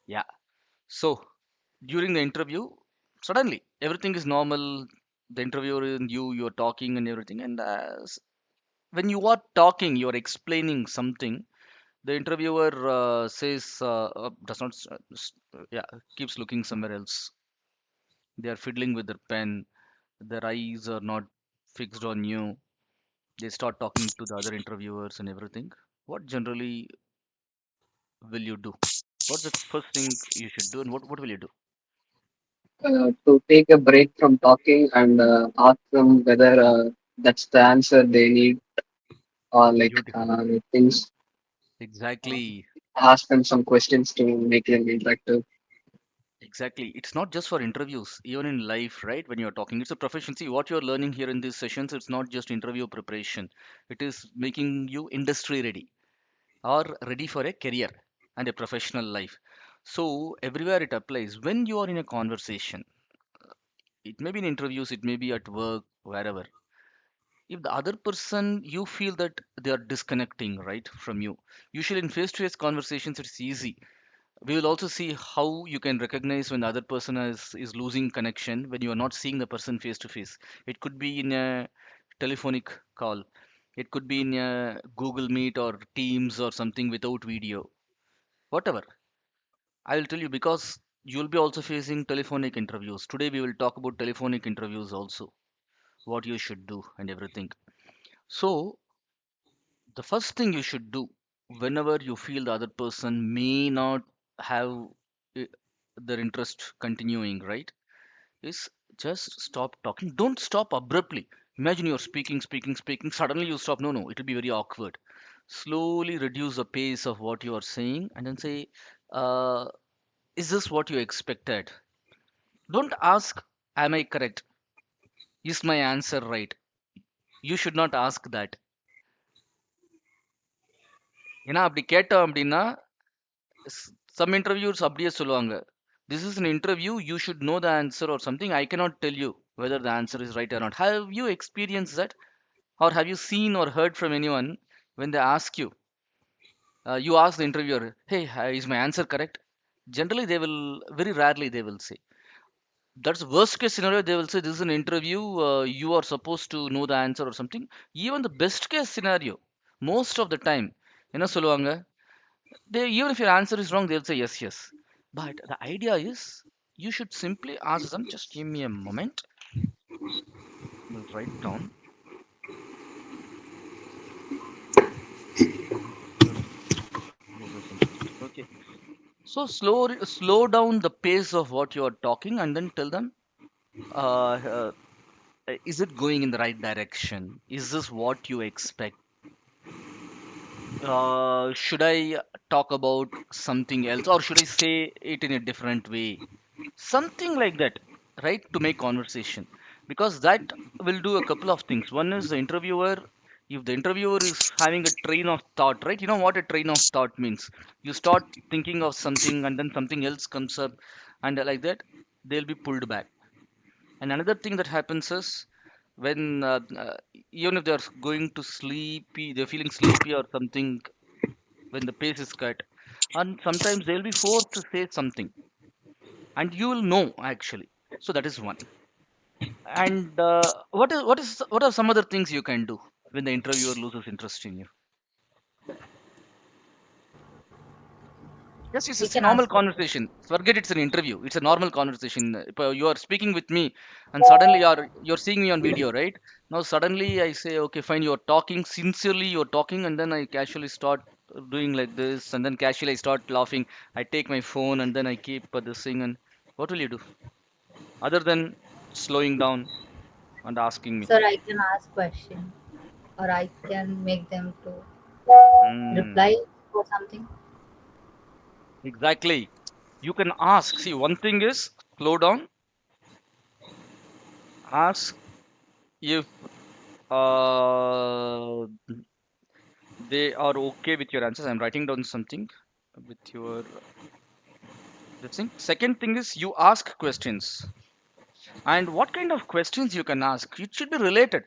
Yeah. So during the interview, suddenly everything is normal. The interviewer and you're talking and everything. And when you are talking, you're explaining something. The interviewer says, does not, yeah, keeps looking somewhere else. They are fiddling with their pen. Their eyes are not fixed on you. They start talking to the other interviewers and everything. What generally will you do? What's the first thing you should do, and what will you do? To take a break from talking and ask them whether that's the answer they need or like Beautiful. things. Uh, Exactly. Ask them some questions to make them interactive. Exactly. It's not just for interviews, even in life, right? When you're talking, it's a profession. See, what you're learning here in these sessions, it's not just interview preparation. It is making you industry ready or ready for a career and a professional life. So everywhere it applies. When you are in a conversation, it may be in interviews, it may be at work, wherever. If the other person you feel that they are disconnecting right from you, usually in face-to-face conversations it's easy. We will also see how you can recognize when the other person is losing connection when you are not seeing the person face to face. It could be in a telephonic call, it could be in a Google Meet or Teams or something without video, whatever. I will tell you because you will be also facing telephonic interviews. Today we will talk about telephonic interviews also, what you should do and everything. So the first thing you should do whenever you feel the other person may not have uh, their interest continuing, right, is just stop talking. Don't stop abruptly. Imagine you're speaking, suddenly you stop. No, no, it'll be very awkward. Slowly reduce the pace of what you are saying and then say, uh, is this what you expected? Don't ask, am I correct? Is my answer right? You should not ask that. ஏன்னா அப்படி கேட்டோம் அப்படின்னா some interviewers அப்படியே சொல்லுவாங்க, this is an interview, you should know the answer or something. I cannot tell you whether the answer is right or not. Have you experienced that, or have you seen or heard from anyone when they ask you, you ask the interviewer, hey, is my answer correct? Generally they will, very rarely they will say, that's the worst case scenario. They will say this is an interview, you are supposed to know the answer or something. Even the best case scenario, most of the time என்ன சொல்லுவாங்க, they, even if your answer is wrong, they'll say yes, yes. But the idea is you should simply ask them, just give me a moment, we'll write down. Okay. So slow down the pace of what you are talking and then tell them, uh, uh, is it going in the right direction? Is this what you expect? Should I talk about something else, or should I say it in a different way? Something like that, right? To make conversation, because that will do a couple of things. One is the interviewer. If the interviewer is having a train of thought, right? You know what a train of thought means. You start thinking of something, and then something else comes up, and like that, they'll be pulled back. And another thing that happens is when even if they're going to sleepy, they're feeling sleepy or something, when the pace is cut, and sometimes they'll be forced to say something and you will know actually. So that is one. And what are some other things you can do when the interviewer loses interest in you? Yes, We it's a can normal ask questions. conversation. Forget it's an interview. It's a normal conversation. If you are speaking with me, and suddenly you're seeing me on video, right? Now suddenly I say, okay, fine. You're talking sincerely. You're talking, and then I casually start doing like this, and then casually I start laughing. I take my phone, and then I keep this thing. And what will you do other than slowing down and asking me? Sir, I can ask question or I can make them to Hmm. reply for something. Exactly. You can ask. See, one thing is slow down, ask if uh, they are okay with your answers. I'm writing down something with your this thing. Second thing is you ask questions. And what kind of questions you can ask? It should be related.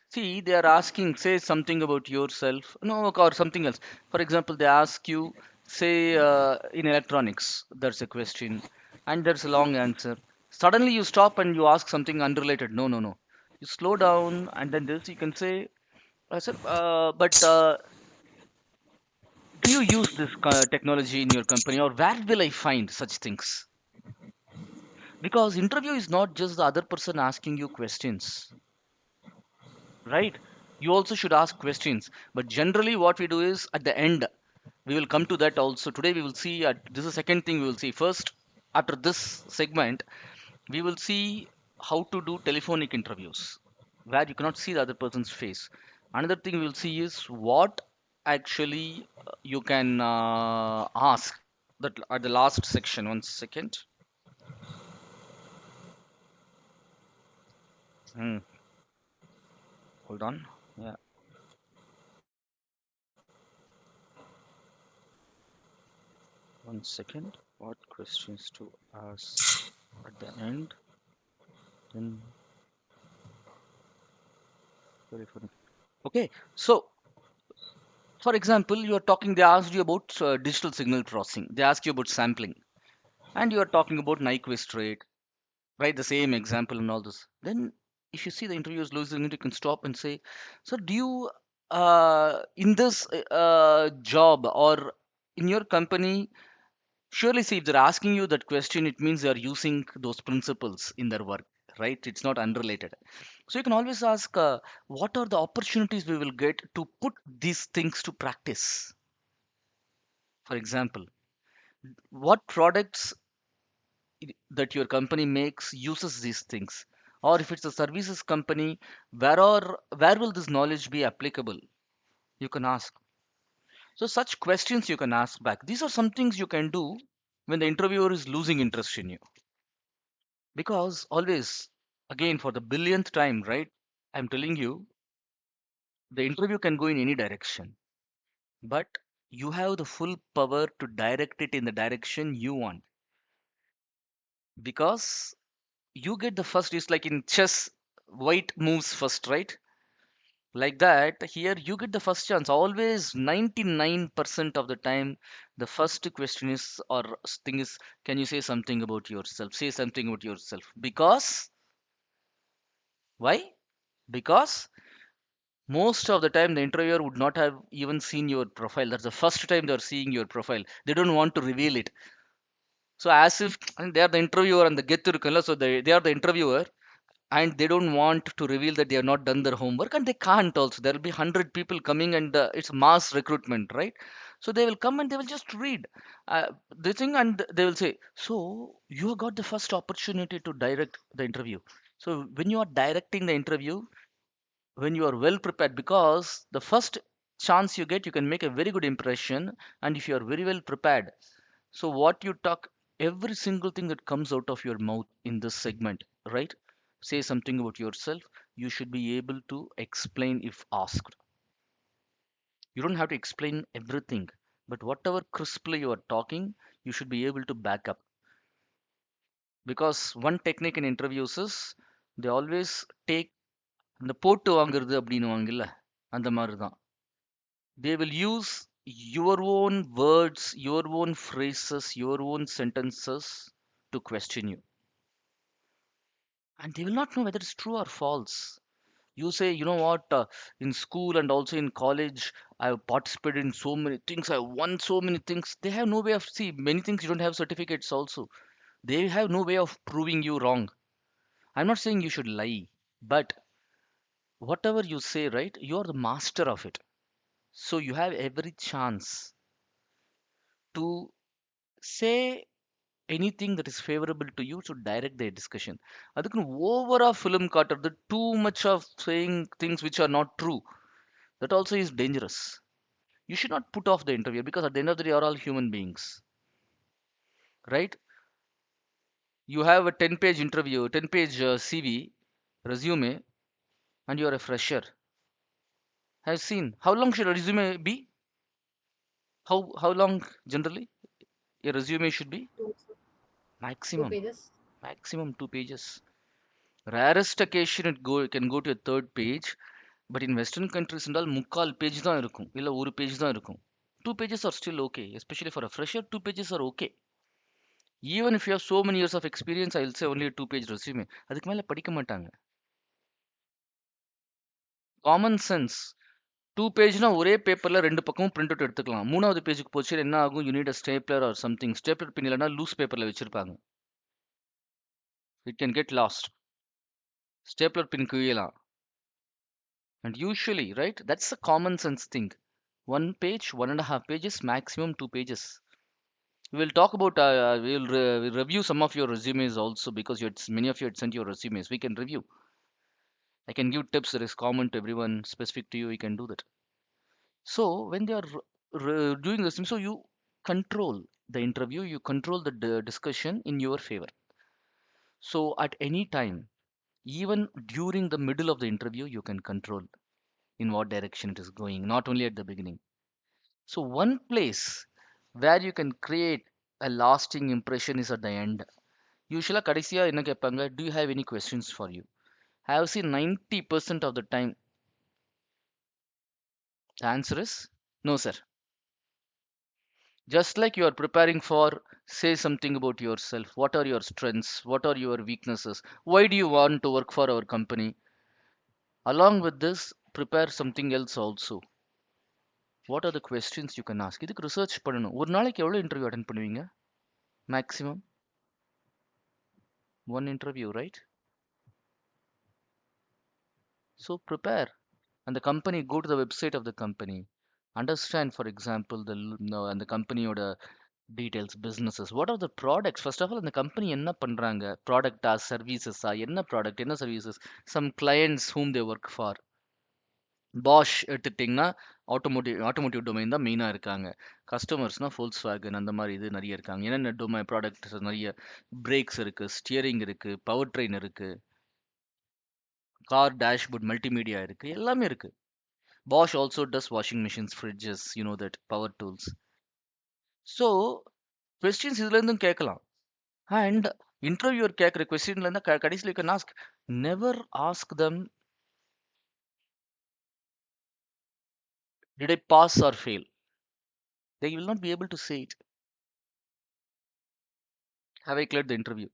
See, they are asking, say something about yourself, no, or something else. For example, they ask you, Say in electronics, there's a question and there's a long answer. Suddenly you stop and you ask something unrelated. No, no, no. You slow down and then this you can say, sir, but do you use this technology in your company or where will I find such things? Because interview is not just the other person asking you questions, right? You also should ask questions. But generally, what we do is at the end, we will come to that also. Today, we will see, this is the second thing we will see. First, after this segment, we will see how to do telephonic interviews where you cannot see the other person's face. Another thing we will see is what actually you can ask that at the last section. One second. Hmm, hold on. Yeah, one second. What questions to ask at the end? Then telephonic. Okay, so for example, you are talking. They asked you about digital signal processing. They ask you about sampling, and you are talking about Nyquist rate, right? The same example and all this. Then, if you see the interview is losing it, you can stop and say, "So, do you in this job or in your company?" Surely, see, if they're asking you that question, it means they are using those principles in their work, right? It's not unrelated. So you can always ask, what are the opportunities we will get to put these things to practice? For example, what products that your company makes uses these things? Or if it's a services company, where will this knowledge be applicable? You can ask. So such questions you can ask back. These are some things you can do when the interviewer is losing interest in you. Because always, again, for the billionth time, right? I'm telling you, the interview can go in any direction, but you have the full power to direct it in the direction you want. Because you get the first, it's like in chess, white moves first, right? Like that, here you get the first chance. Always 99% of the time, the first question is, or thing is, can you say something about yourself? Say something about yourself. Because, why? Because most of the time the interviewer would not have even seen your profile. That's the first time they're seeing your profile. They don't want to reveal it. So as if and they are the interviewer and the get to so they are the interviewer and they don't want to reveal that they have not done their homework and they can't also. There will be 100 people coming and it's mass recruitment, right? So they will come and they will just read the thing and they will say, so you have got the first opportunity to direct the interview. So when you are directing the interview, when you are well prepared, because the first chance you get you can make a very good impression, and if you are very well prepared, so what you talk, every single thing that comes out of your mouth in this segment, right? Say something about yourself, you should be able to explain if asked. You don't have to explain everything, but whatever crisply you are talking, you should be able to back up. Because one technique in interviews is they always take இந்த போட்டு வாங்குறது அப்படின்னுவாங்கல்ல அந்த மாதிரி தான். They will use your own words, your own phrases, your own sentences to question you. And they will not know whether it's true or false. You say, you know what, in school and also in college, I've participated in so many things, I won so many things. They have no way of, see, many things you don't have certificates also. They have no way of proving you wrong. I'm not saying you should lie, but whatever you say, right, you're the master of it. So you have every chance to say anything that is favorable to you to direct their discussion. அதுக்குன்னு ஓவரா film காட்டுறது, too much of saying things which are not true, that also is dangerous. You should not put off the interview because at the end of the day you're all human beings, right? You have a 10-page interview, 10-page CV resume, and you're a fresher. I've seen, how long should a resume be? How long generally a resume should be? Two, two Maximum, pages. maximum 2 pages. Rarest occasion it can go to a third page. But in western countries என்றால் 3/4 page தான் இருக்கும், இல்லை ஒரு page தான் இருக்கும். Two pages are still okay, especially for a fresher. Two pages are okay. Even if you have so many years of experience, I'll say only a two-page resume. அதுக்கு மேல படிக்க மாட்டாங்க. Common sense. டூ பேஜ்னா ஒரே பேப்பர்ல ரெண்டு பக்கமும் print out எடுத்துக்கலாம். மூணாவது பேஜுக்கு போச்சு என்ன ஆகும்? You need a stapler or something. Stapler pin இல்லைன்னா லூஸ் பேப்பர்ல வச்சிருப்பாங்க. It can get lost. Stapler pin கிழியலாம். And usually, right, that's a common sense thing. One page, 1.5 pages, maximum 2 pages. We'll talk about, we'll review some of your resumes also because many of you had sent your resumes. We can review. I can give tips that is common to everyone, specific to you. We can do that. So when they are doing this, so you control the interview, you control the discussion in your favor. So at any time, even during the middle of the interview, you can control in what direction it is going, not only at the beginning. So one place where you can create a lasting impression is at the end. Usually கடைசியா என்ன கேட்பாங்க, do you have any questions for you? I have seen 90% of the time the answer is no sir. Just like you are preparing for, say something about yourself. What are your strengths? What are your weaknesses? Why do you want to work for our company? Along with this, prepare something else also. What are the questions you can ask? இதுக்கு research பண்ணணும். ஒரு நாளைக்கு எவ்வளவு interview attend பண்ணுவீங்க? Maximum one interview, right? So prepare. And the company, go to the website of the company. Understand, for example, no, and the company or the details, businesses. What are the products? First of all, in the company, என்ன பண்றாங்க? Product services என்ன product, என்ன services? Some clients whom they work for. Bosch எடுத்துட்டிங்கன்னா automotive domain தான் மெயினாக இருக்காங்க. கஸ்டமர்ஸ்னா ஃபோல்க்ஸ் வேகன் அந்த மாதிரி இது நிறைய இருக்காங்க. என்னென்ன ப்ராடக்ட்ஸ் நிறைய பிரேக்ஸ் இருக்கு, ஸ்டியரிங் இருக்கு, பவர் ட்ரெயின் இருக்கு, கார் டேஷ்போர்ட் மல்டிமீடியா இருக்கு, எல்லாமே இருக்கு. Bosch also does washing machines, fridges, you know that, power tools. So, questions இதுல இருந்தும் கேட்கலாம். And interviewer கேட்குற கொஸ்டின்ல இருந்தா கடைசியில் you can ask, never ask them, did I pass or fail? They will not be able to say it. Have I cleared the interview?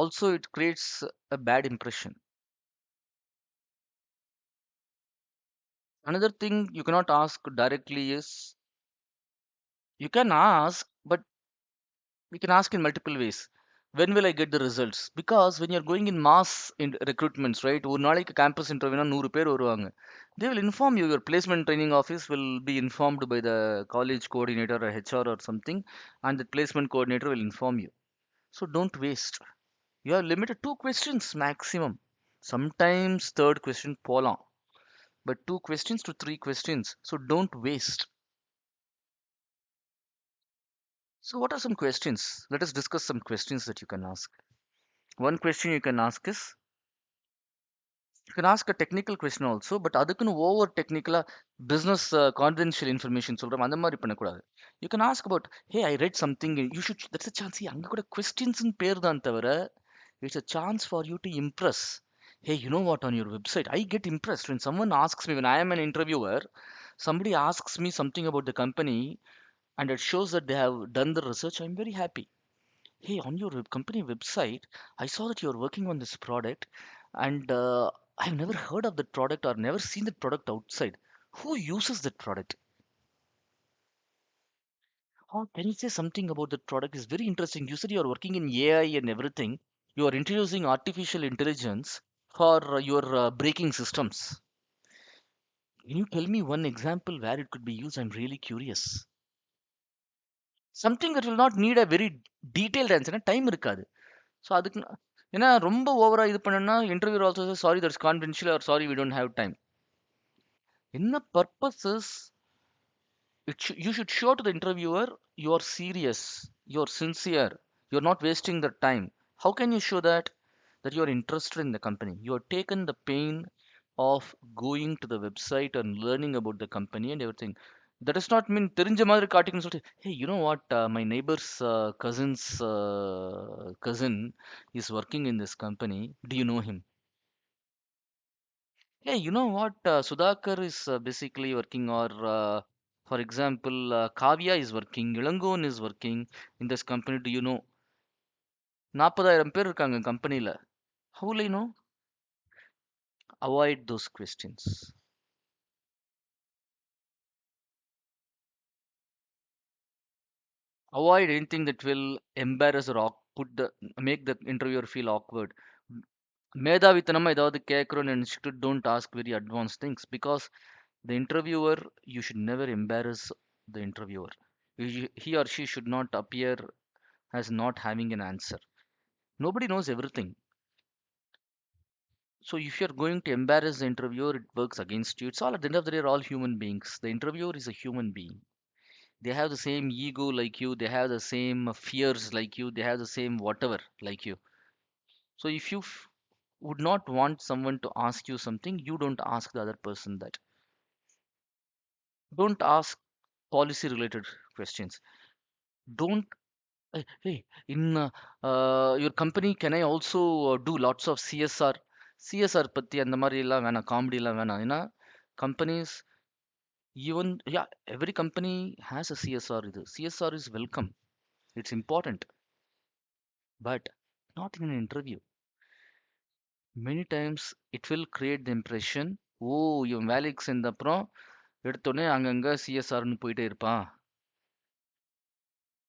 Also, it creates a bad impression. Another thing you cannot ask directly is, you can ask, but we can ask in multiple ways. When will I get the results? Because when you're going in mass in recruitments, right, ஒரு நாளைக்கு campus interview 100 பேர் வருவாங்க. They will inform you, your placement training office will be informed by the college coordinator or HR or something, and the placement coordinator will inform you. So don't waste. You are limited 2 questions maximum. Sometimes third question போலாம், but 2 questions to 3 questions, so don't waste. So what are some questions? Let us discuss some questions that you can ask. One question you can ask is, you can ask a technical question also, but அதுக்குன்னு over டெக்னிக்கலா business confidential information சொல்றோம் அந்த மாதிரி பண்ணக்கூடாது. You can ask about, hey I read something, you should, that's a chance. அங்க கூட கொஸ்டின்ஸ்னு பேர் தான் தவிர, it's a chance for you to Impress. Hey, you know what, on your website, I get impressed when someone asks me, when I am an interviewer, somebody asks me something about the company and it shows that they have done the research, I'm very happy. Hey, on your company website, I saw that you're working on this product, and I've never heard of that product or never seen that product outside. Who uses that product? Or can you say something about that product? Is very interesting. You said you're working in AI and everything. You are introducing artificial intelligence for your braking systems. Can you tell me one example where it could be used? I'm really curious. Something that will not need a very detailed answer. Time இருக்காது. So அதுக்கு ஏன்னா ரொம்ப ஓவரா இது பண்ணனா interview also sorry that's confidential or sorry we don't have time. என்ன purpose is, you should show to the interviewer you're serious, you're sincere, you're not wasting the time. How can you show that? That you're interested in the company. You have taken the pain of going to the website and learning about the company and everything. That does not mean தெரிஞ்ச மாதிரி காட்டிக்கணும்னு சொல்லிட்டு, hey, you know what, my neighbor's cousin's cousin is working in this company. Do you know him? Hey, you know what, Sudhakar is basically working, or For example, Kavya is working, Ilangon is working in this company. Do you know 40,000 பேர் இருக்காங்க கம்பெனில? How will I know? Avoid those questions. Avoid anything that will embarrass or make the interviewer feel awkward. மேதாவித்தனமா ஏதாவது கேட்குறோம்னு நினைச்சுட்டு don't ask very advanced things because the interviewer, you should never embarrass the interviewer. He or she should not appear as not having an answer. Nobody knows everything. So if you're going to embarrass the interviewer, it works against you. It's all at the end of the day, they're all human beings. The interviewer is a human being. They have the same ego like you, they have the same fears like you, they have the same whatever like you. So if you would not want someone to ask you something, you don't ask the other person that. Don't ask policy related questions. Don't, hey, in your company, can I also do lots of CSR? CSR பத்தி அந்த மாதிரி எல்லாம் வேணாம், comedy எல்லாம் வேணாம். ஏன்னா companies, even, yeah, every company has a CSR. இது CSR is welcome. It's important, but not in an interview. Many times it will create the impression, ஓ இவன் வேலைக்கு சேர்ந்த அப்புறம் எடுத்தோடனே அங்கங்க சிஎஸ்ஆர்னு போயிட்டே இருப்பான்.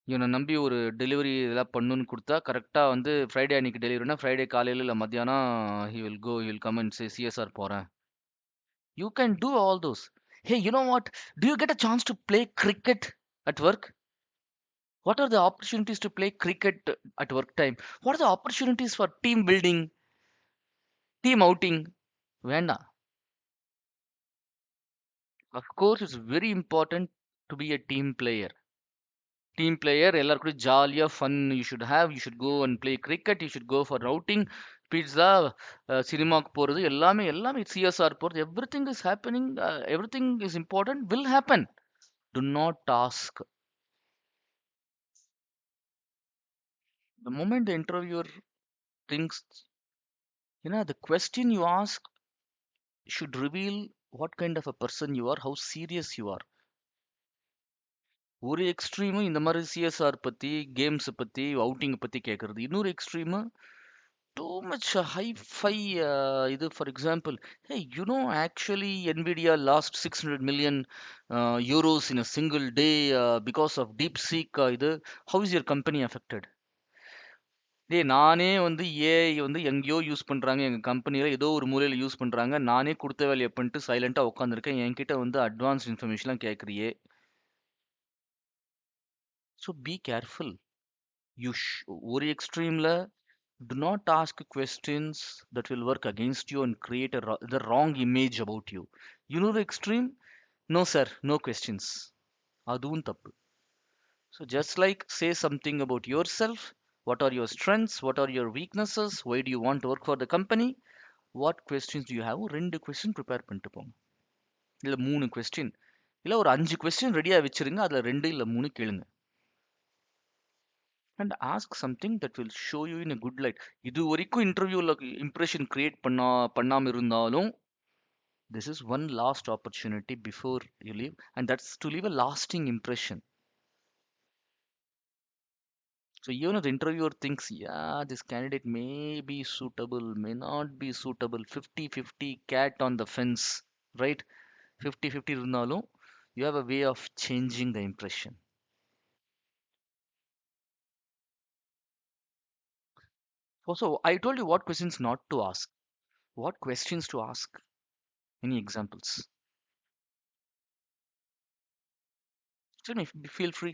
இவனை நம்பி ஒரு டெலிவரி இதெல்லாம் பண்ணுன்னு கொடுத்தா கரெக்டாக வந்து ஃப்ரைடே அன்னைக்கு டெலிவரினா ஃப்ரைடே காலையில் இல்லை மத்தியானம் he will come and say CSR போகிறேன். You can do all those. Hey, you know what? Do you get a chance to play cricket at work? What are the opportunities to play cricket at work time? What are the opportunities for team building, team outing? வேண்டாம். Of course, it's very important to be a team player. Team player, எல்லாரும் கூட ஜாலியா fun you should go and play cricket, you should go for outing, pizza, சினிமாவுக்கு போகிறது, எல்லாமே எல்லாமே CSR போகிறது, everything is happening, everything is important, will happen. Do not task. The moment the interviewer thinks, the question you ask should reveal what kind of a person you are, how serious you are. ஒரு extreme இந்த மாதிரி CSR பத்தி, games பத்தி, outing பத்தி கேட்கறது. இன்னொரு extreme too much high five. இது for example, hey, actually nvidia lost 600 million euros in a single day because of deep seek. இது how is your company affected? டேய், நானே வந்து ஏஐ வந்து எங்கேயோ யூஸ் பண்றாங்க, எங்க கம்பெனில ஏதோ ஒரு மூலையில யூஸ் பண்றாங்க, நானே கொடுத்த வேலையை பண்ணிட்டு சைலண்டா உட்காந்துருக்கேன், என்கிட்ட வந்து அட்வான்ஸ் இன்ஃபர்மேஷன்லாம் கேட்குறியே. So be careful. ஒரு எக்ஸ்ட்ரீம்ல do not ask questions that will work against you and create the wrong image about you. The extreme? No, sir, no questions. அதுவும் தப்பு. So just like say something about yourself. What are your strengths? What are your weaknesses? Why do you want to work for the company? What questions do you have? ரெண்டு question prepare பண்ணிட்டு போங்க. இல்லை 3 question, இல்லை ஒரு 5 question ரெடியாக வச்சிருங்க. அதில் 2 இல்லை 3 கேளுங்க. And ask something that will show you in a good light. இது வரைக்கும் இன்டர்வியூல இம்ப்ரெஷன் கிரியேட் பண்ணாம இருந்தாலும், this is one last opportunity before you leave, and that's to leave a lasting impression. So even if the interviewer thinks, yeah, this candidate may be suitable, may not be suitable, 50-50 cat on the fence, right? 50-50 இருந்தாலும், you have a way of changing the impression. Also, I told you what questions not to ask. What questions to ask? Any examples? Tell me, feel free.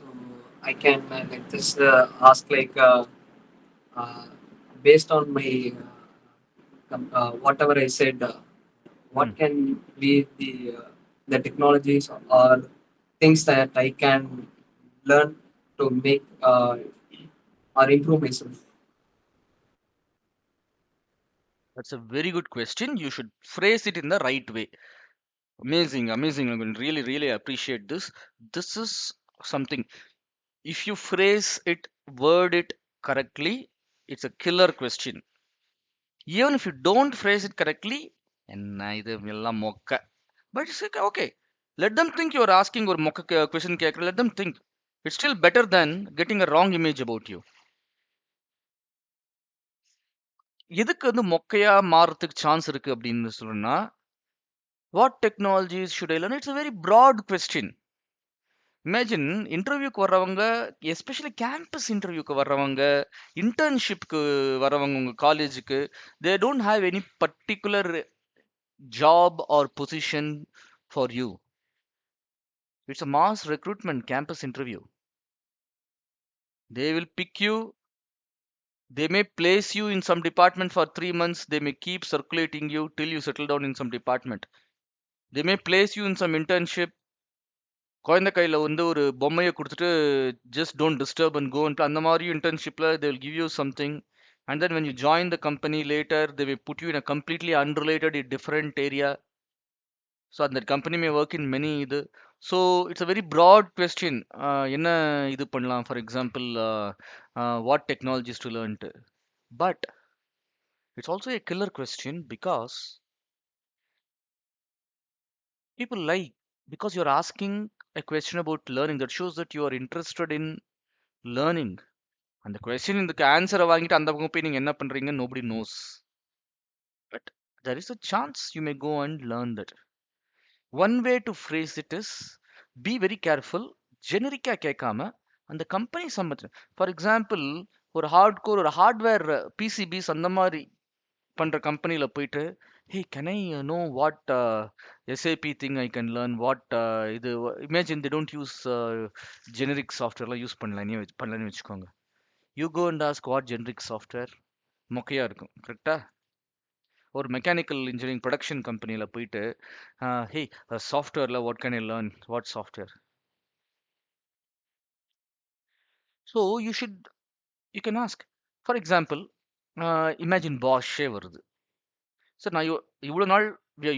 So I can like just ask like uh, based on my whatever I said, Hmm. what can be the technologies or things that I can learn to make or improve myself. That's a very good question. You should phrase it in the right way. Amazing, amazing. I mean, really, really appreciate this. This is something. If you phrase it, word it correctly, it's a killer question. Even if you don't phrase it correctly, என்ன இது எல்லாம் மொக்க, But it's like, okay, let them think you're asking or question கேக்குற, let them think. It's still better than getting a wrong image about you. எதுக்கு வந்து மொக்கையா மாறதுக்கு chance இருக்கு அப்படின்னு சொல்லணும்னா, what technologies should I learn? It's a very broad question. Imagine இன்டர்வியூக்கு வர்றவங்க, especially campus இன்டர்வியூக்கு வர்றவங்க, இன்டர்ன்ஷிப்க்கு வரவங்க உங்க காலேஜுக்கு, they don't have any particular job or position for you. It's a mass recruitment campus interview. They will pick you. They may place you in some department for 3 months. They may keep circulating you till you settle down in some department. They may place you in some internship. குழந்தை கையில வந்து ஒரு பொம்மையை கொடுத்துட்டு just don't disturb and go and அந்த மாதிரி internshipல they will give you something, and then when you join the company later they will put you in a completely unrelated different area. So அந்த company may work in many இது. So it's a very broad question. என்ன இது பண்ணலாம், for example, what technologies to learn to. But it's also a killer question because people lie, because you're asking a question about learning that shows that you are interested in learning. And the question in the answer வாங்கிட்டு அந்த பக்கம் போய் நீங்க என்ன பண்றீங்க, nobody knows. But there is a chance you may go and learn that. One way to phrase it is be very careful. ஜெனரிக்கா கேட்காம அந்த company சம்பந்த, ஃபார் எக்ஸாம்பிள், ஒரு ஹார்ட் கோர் ஒரு ஹார்ட்வேர் பிசிபிஸ் அந்த மாதிரி பண்ற கம்பெனில போயிட்டு, hey can I know what SAP thing I can learn, what இது imagine they don't use generic software எல்லாம் யூஸ் பண்ணலன்னு வச்சுக்கோங்க. You go and ask what generic software, மொக்கையா இருக்கும் கரெக்டா. ஒரு மெக்கானிக்கல் இன்ஜினியரிங் ப்ரொடக்ஷன் கம்பெனில போயிட்டு, ஹே சாஃப்ட்வேர்ல what can I learn, what software. So you can ask, for example, imagine பாஷே வருது. சார் நான் இவ்வளோ நாள்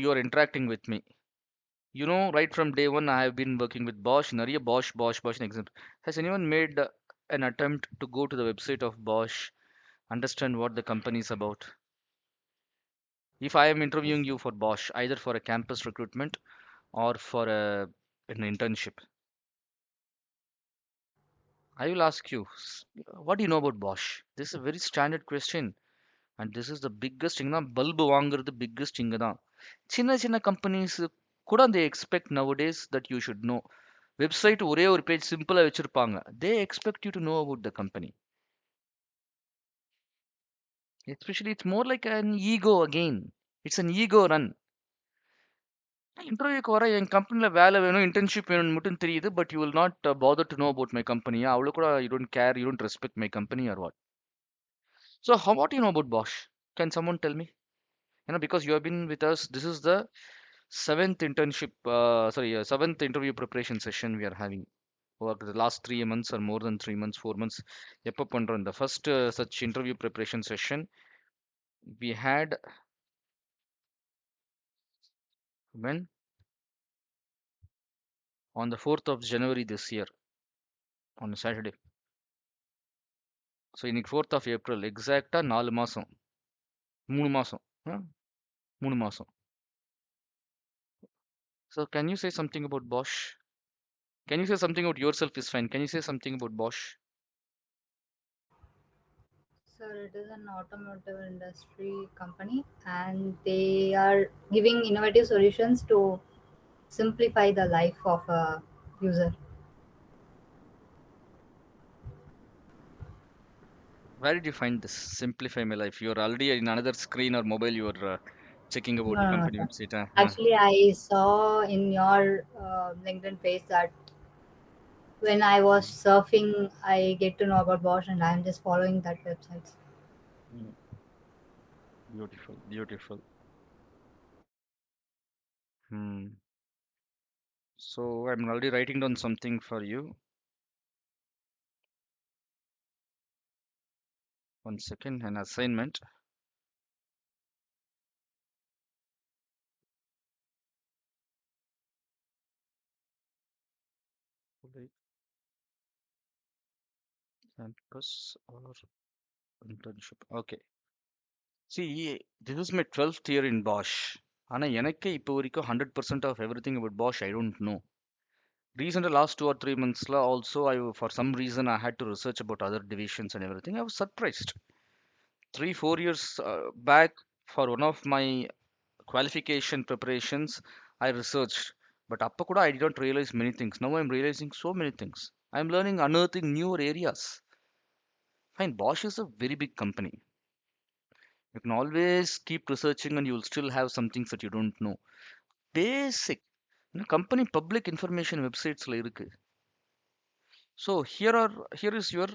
you are interacting with me, you know, right from day one I have been working with Bosch. நிறைய Bosch example. Has anyone made an attempt to go to the website of Bosch, understand what the company is about? If I am interviewing you for Bosch, either for a campus recruitment or for an internship, I will ask you, what do you know about Bosch? This is a very standard question, and this is the biggest thing. Bulb வாங்குறது biggest இங்க தான். சின்ன சின்ன companies கூட they expect nowadays that you should know. Website ஒரே ஒரு page சிம்பிளா வச்சிருப்பாங்க. They expect you to know about the company. Especially it's more like an ego again. It's an ego run. இன்டர்வியூக்கு வர என் கம்பெனில வேலை வேணும், இன்டர்ன்ஷிப் வேணும்னு மட்டும் தெரியுது, but you will not bother to know about my company. அவ்வளோ கூட you don't care, you don't respect my company or what? So what do you know about Bosch? Can someone tell me? You know, because you have been with us, this is the seventh interview preparation session we are having over the last 3 months or more than 3 months, 4 months. எப்போ பண்றோம் the first such interview preparation session we had when on the 4th of January this year on a Saturday. So இன்னைக்கு 4th of April, எக்ஸாக்டா 4 மாசம், 3 மாசம், 3 மாசம். So can you say something about Bosch? Can you say something about yourself is fine. Can you say something about Bosch? Sir, it is an automotive industry company and they are giving innovative solutions to simplify the life of a user. Where did you find this? Simplify my life. You're already in another screen or mobile. You're checking about No, the no, no, company sir. website. Actually, I saw in your LinkedIn page that when I was surfing, I get to know about Bosch, and I'm just following that website. Mm, beautiful, beautiful. Hmm. So I'm already writing down something for you. 1 second, an assignment. Like campus or internship. Okay. See, this is my 12th year in Bosch. ஆனா எனக்கே இப்போ வரைக்கும் 100% of everything about Bosch I don't know. Recently, last 2 or 3 months, also for some reason I had to research about other divisions and everything. I was surprised. 3 4 years back, for one of my qualification preparations, I researched. But appa kuda I did not realize many things. Now I'm realizing so many things. I'm learning, unearthing newer areas. Fine, Bosch is a very big company. You can always keep researching and you'll still have some things that you don't know. Basic. Company public information websites la இருக்கு. So here is your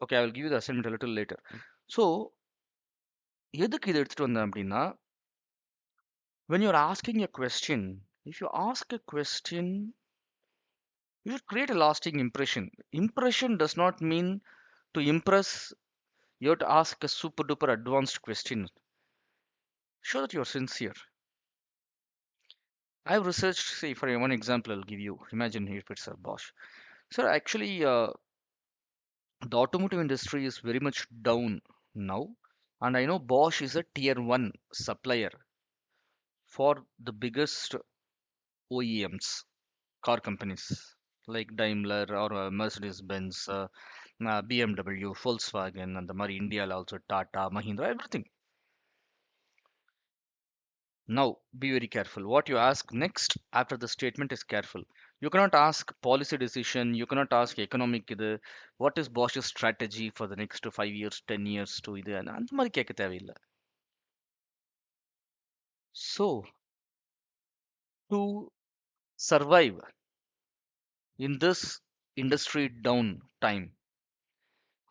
okay, I will give you the assignment a little later. So எதுக்கு இதை எடுத்துட்டு வந்தேன் அப்படின்னா, when you're asking a question, if you ask a question, you should create a lasting impression. Impression does not mean to impress. You have to ask a super duper advanced question. Show that you're sincere. I've researched, say, for one example, I'll give you. Imagine if it's a Bosch. So actually, the automotive industry is very much down now, and I know Bosch is a tier one supplier for the biggest OEMs, car companies like Daimler or Mercedes-Benz, BMW, Volkswagen, and the Mari India also Tata, Mahindra, everything. Now, be very careful. What you ask next after the statement is careful. You cannot ask policy decision. You cannot ask economic what is Bosch's strategy for the next 5 years, 10 years to இது அந்த மாதிரி கேட்க தேவையில்லை. So, to survive in this industry down time,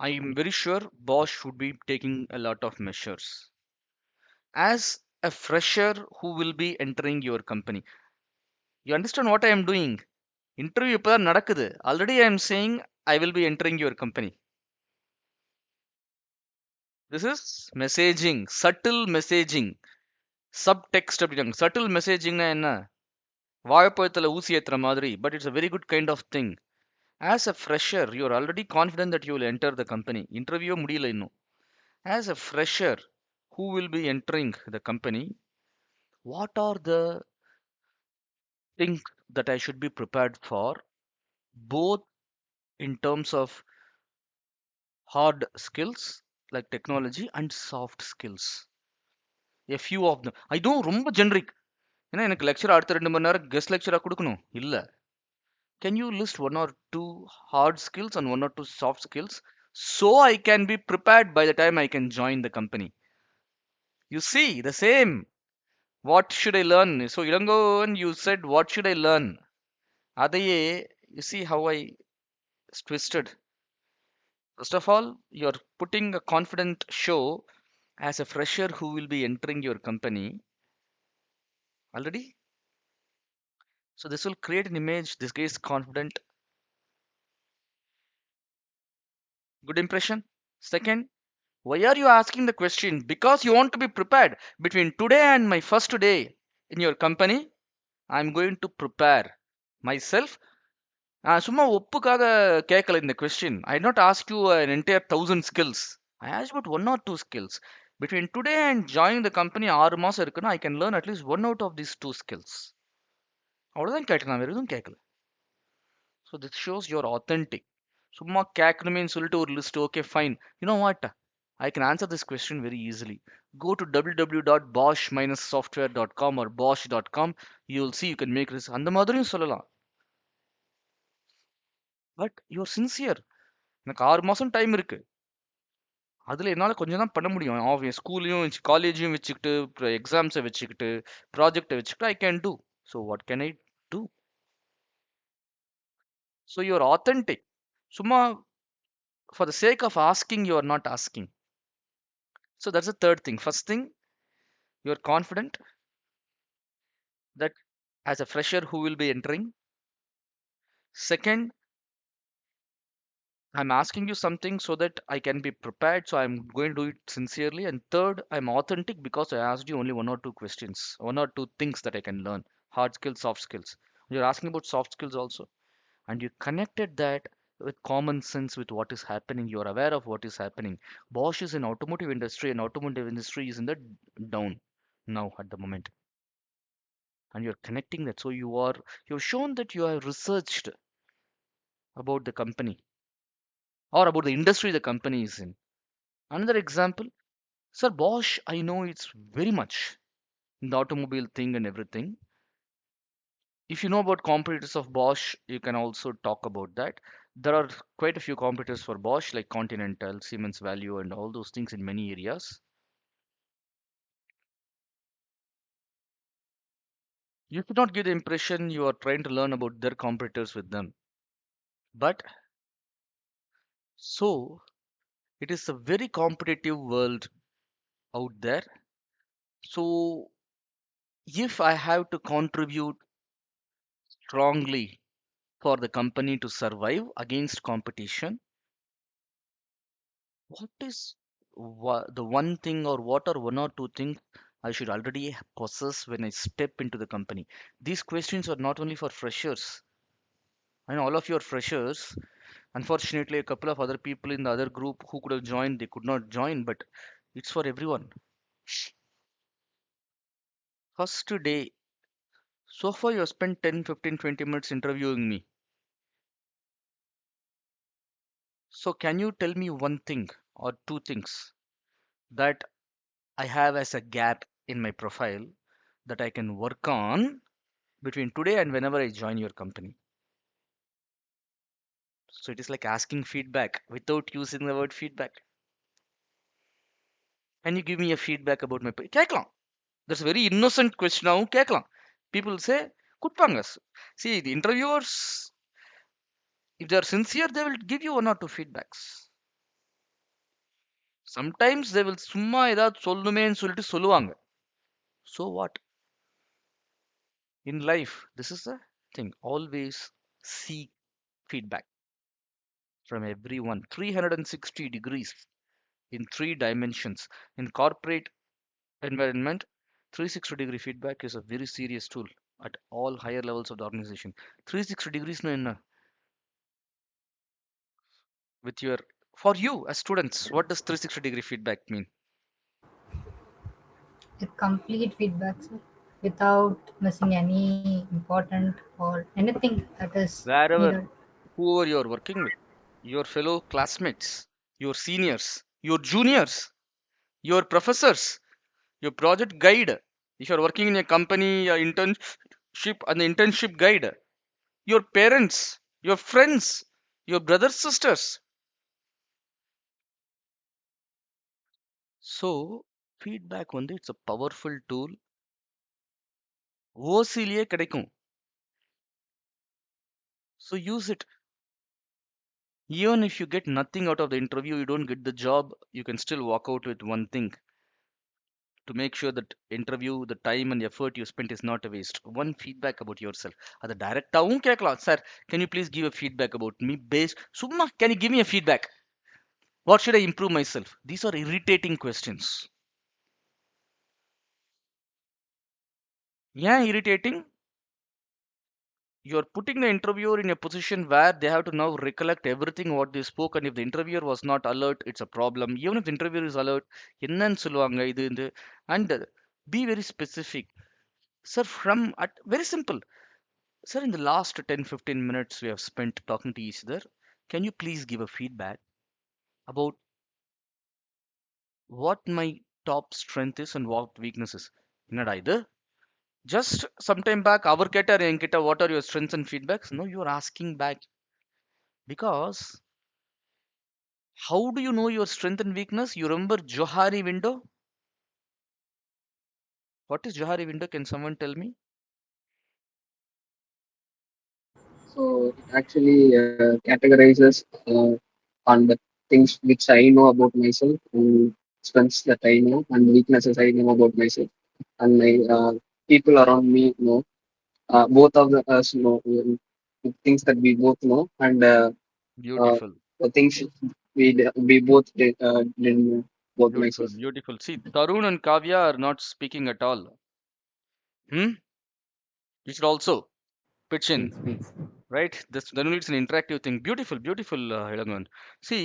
I am very sure Bosch would be taking a lot of measures. As a fresher who will be entering your company, you understand what I am doing? Interview இப்பதான் நடக்குது. Already I am saying I will be entering your company. This is messaging, subtle messaging, subtext அப்படிங்க. Subtle messagingனா என்ன? வாழைப்பழத்துல ஊசி ஏத்துற மாதிரி, but it's a very good kind of thing. As a fresher, you're already confident that you will enter the company. Interview முடியல இன்னும். As a fresher who will be entering the company, what are the things that I should be prepared for, both in terms of hard skills like technology and soft skills? A few of them. I know ரொம்ப generic. ஏன்னா எனக்கு lecture அடுத்த 2 மணி நேரம் guest லெக்சரா கொடுக்கணும் இல்ல. Can you list one or two hard skills and one or two soft skills so I can be prepared by the time I can join the company? You see, the same. What should I learn? So Ilangovan, you said what should I learn? அதையே you see how I twisted. First of all, you're putting a confident show as a fresher who will be entering your company already. So this will create an image. This guy is confident. Good impression. Second, why are you asking the question? Because you want to be prepared. Between today and my first day in your company, I'm going to prepare myself. சும்மா ஒப்புக்காக கேட்கல இந்த question. I did not ask you an entire 1,000 skills. I asked about one or two skills. Between today and joining the company 6 மாசம் இருக்குன்னா I can learn at least one out of these two skills. அவ்வளவுதான் கேட்டேன், நான் வேற எதுவும் கேட்கல. So this shows you're authentic. சும்மா கேட்கணுமேன்னு சொல்லிட்டு ஒரு list, okay fine. You know what? I can answer this question very easily. Go to www.bosch-software.com or bosch.com. You will see you can make this. அந்த மாதிரியும் சொல்லலாம். But you are sincere. எனக்கு 6 மாசம் time இருக்கு. அதுல என்னால கொஞ்சம் தான் பண்ண முடியும். என் ஸ்கூலையும் காலேஜையும் வச்சுக்கிட்டு, எக்ஸாம்ஸை வச்சுக்கிட்டு, ப்ராஜெக்டை வச்சுக்கிட்டு I can do. So what can I do? So you are authentic. சும்மா for the sake of asking, you are not asking. So that's the third thing. First thing, you're confident that as a fresher who will be entering. Second, I'm asking you something so that I can be prepared, so I'm going to do it sincerely. And third, I'm authentic because I asked you only one or two questions, one or two things that I can learn: hard skills, soft skills. You're asking about soft skills also, and you connected that with common sense with what is happening. You're aware of what is happening. Bosch is in automotive industry, and automotive industry is in the down. now at the moment, and you're connecting that. So you've shown that you have researched about the company or about the industry the company is in. Another example, sir, Bosch, I know it's very much in the automobile thing and everything. If you know about competitors of Bosch, you can also talk about that. There are quite a few competitors for Bosch, like Continental, Siemens Value, and all those things in many areas. You should not give the impression you are trying to learn about their competitors with them. But so it is a very competitive world out there. So if I have to contribute strongly for the company to survive against competition, what is the one thing, or what are one or two things I should already possess when I step into the company? These questions are not only for freshers. I know all of you are freshers. Unfortunately, a couple of other people in the other group who could have joined, they could not join, but it's for everyone. First day, so far you have spent 10, 15, 20 minutes interviewing me. So can you tell me one thing or two things that I have as a gap in my profile that I can work on between today and whenever I join your company? So it is like asking feedback without using the word feedback. Can you give me a feedback about my கேட்கலாம்? That's a very innocent question now. கேட்கலாம். People say கொடுப்பாங்க. See, the interviewers, if they are sincere, they will give you one or two feedbacks. Sometimes they will சும்மா ஏதாவது சொல்லணுமேன்னு சொல்லிட்டு சொல்லுவாங்க. So what? In life, this is the thing. Always seek feedback from everyone. 360 degrees in three dimensions. In corporate environment, 360-degree feedback is a very serious tool at all higher levels of the organization. 360 degrees na with your, for you as students, what does 360-degree feedback mean? A complete feedback, sir, without missing any important or anything that is Wherever, needed. whoever you're working with, your fellow classmates, your seniors, your juniors, your professors, your project guide. If you're working in a company, your internship and the internship guide, your parents, your friends, your brothers, sisters. So, feedback வந்து it's a powerful tool. ஓசிலேயே கிடைக்கும். So use it. Even if you get nothing out of the interview, you don't get the job, you can still walk out with one thing to make sure that interview, the time and effort you spent is not a waste. One feedback about yourself. அது டைரக்டாவும் கேட்கலாம். Sir, can you please give a feedback about me based சும்மா can you give me a feedback? What should I improve myself? These are irritating questions. Yeah, irritating. You're putting the interviewer in a position where they have to now recollect everything what they spoke, and if the interviewer was not alert, it's a problem. Even if the interviewer is alert, என்னன்னு சொல்லுவாங்க இது இந்த, and be very specific. Sir, from at very simple. Sir, in the last 10, 15 minutes we have spent talking to each other, can you please give a feedback about what my top strength is and what weaknesses? என்னடா இது? Just sometime back, our கேட்டார் என்கிட்ட, what are your strengths and feedbacks? No, you are asking back because how do you know your strength and weakness? You remember Johari window? What is Johari window? Can someone tell me? So it actually categorizes on the things which I know about myself, and strengths that I know, and weaknesses I know about myself, and my people around me know. Both of us know the things that we both know, and uh, Beautiful, the things we both didn't know about beautiful, myself. beautiful. See, Tarun and Kavya are not speaking at all. Hmm? You should also pitch in, Speak, speak. right? This then only it's an interactive thing. Beautiful, beautiful, Ilangan. See,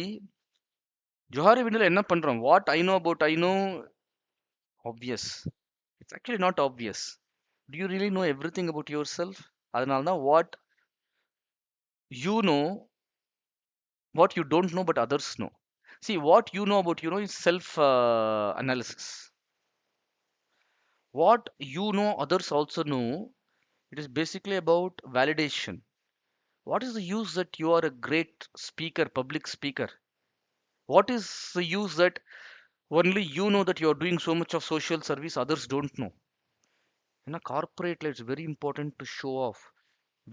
Johari window என்ன பண்றோம்? What I know about I know, obvious. It's actually not obvious. Do you really know everything about yourself? அதனால தான் what you know, what you don't know, but others know. See, what you know about is self analysis. What you know, others also know. It is basically about validation. What is the use that you are a great speaker, public speaker? What is the use that only you know that you are doing so much of social service, others don't know? In a corporate, it's very important to show off.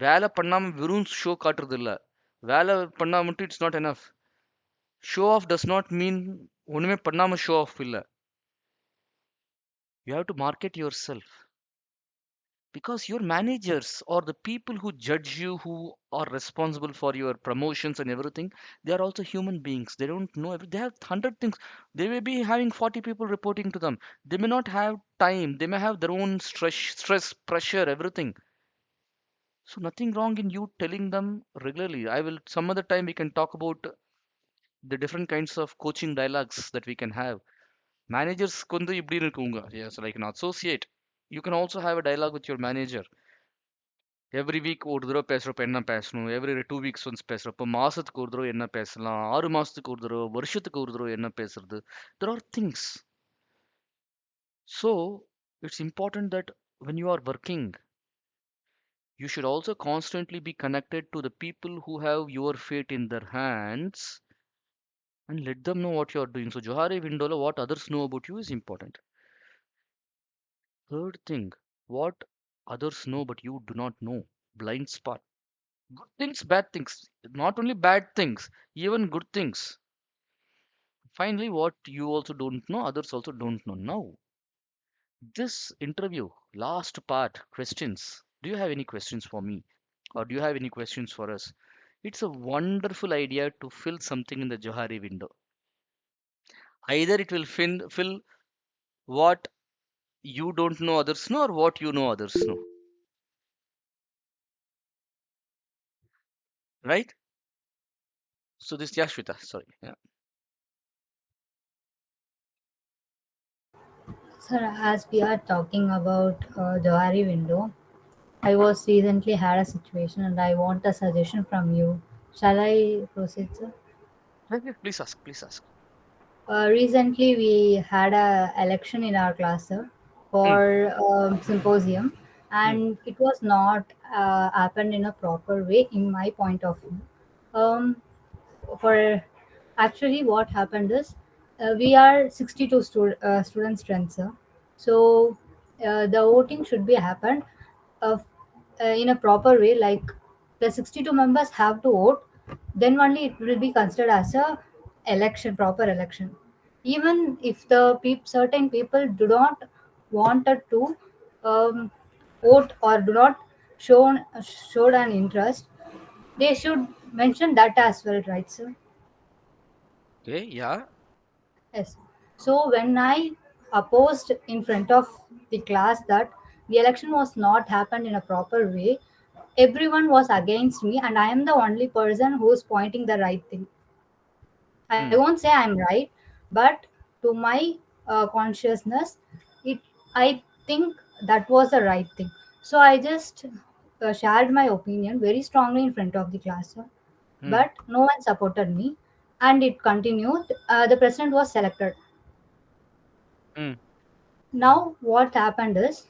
வேலை பண்ணாம வெறும் show காட்டுறது இல்ல. வேலை பண்ணா மட்டும் it's not enough. Show off does not mean ஒண்ணுமே பண்ணாம show off இல்ல. You have to market yourself. Because your managers or the people who judge you, who are responsible for your promotions and everything, they are also human beings. They don't know they have 100 things. They may be having 40 people reporting to them. They may not have time. They may have their own stress, pressure, everything. So nothing wrong in you telling them regularly. I will some other time we can talk about the different kinds of coaching dialogues that we can have. Managers kundu இப்படி இருக்குங்க. Yes, like an associate. You can also have a dialogue with your manager. Every week ஒரு தடவை பேசுறப்ப என்ன பேசணும், every 2 weeks once பேசுறப்ப மாசத்துக்கு ஒரு தடவை என்ன பேசலாம், 6 மாசத்துக்கு ஒரு தடவை, வருஷத்துக்கு ஒரு தடவை என்ன பேசுறது. There are things. So it's important that when you are working, you should also constantly be connected to the people who have your fate in their hands and let them know what you are doing. So Johari Windola, what others know about you is important. Third thing, what others know but you do not know. Blind spot. Good things, bad things. Not only bad things, even good things. Finally, what you also don't know, others also don't know. Now, this interview, last part, questions. Do you have any questions for me? Or do you have any questions for us? It's a wonderful idea to fill something in the Johari window. Either it will fill what you don't know others know or what you know others know. Right? So this Yashvita, sorry. Yeah. Sir, as we are talking about Johari window, I was recently had a situation and I want a suggestion from you. Shall I proceed, sir? Yes, yes, please ask, please ask. Recently, we had a election in our class, sir, Hmm, for symposium, hmm, and it was not happened in a proper way, in my point of view. Um, for actually, what happened is we are 62 student strength, sir. So the voting should be happened uh, in a proper way, like the 62 members have to vote, then only it will be considered as a election, proper election. Even if the certain people do not wanted to um, vote or do not showed an interest, they should mention that as well, right, sir? okay, yeah. Yes. So when I opposed in front of the class that the election was not happened in a proper way, everyone was against me, and I am the only person who is pointing the right thing. I Hmm, won't say I'm right, but to my consciousness, it I think that was the right thing. So I just shared my opinion very strongly in front of the class, sir. hmm, But no one supported me, and it continued. The president was selected. hmm, Now what happened is,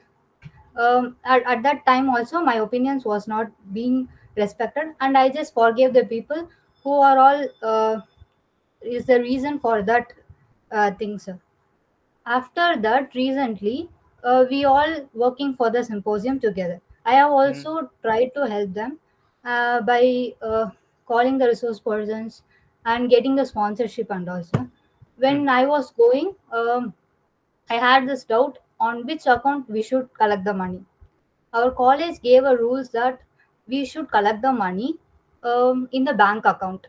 at that time also my opinions was not being respected, and I just forgave the people who are all is the reason for that thing, sir. After that, recently, we all working for the symposium together. I have hmm, also tried to help them by calling the resource persons and getting the sponsorship, and also hmm, when I was going, I had this doubt on which account we should collect the money. Our college gave a rules that we should collect the money in the bank account,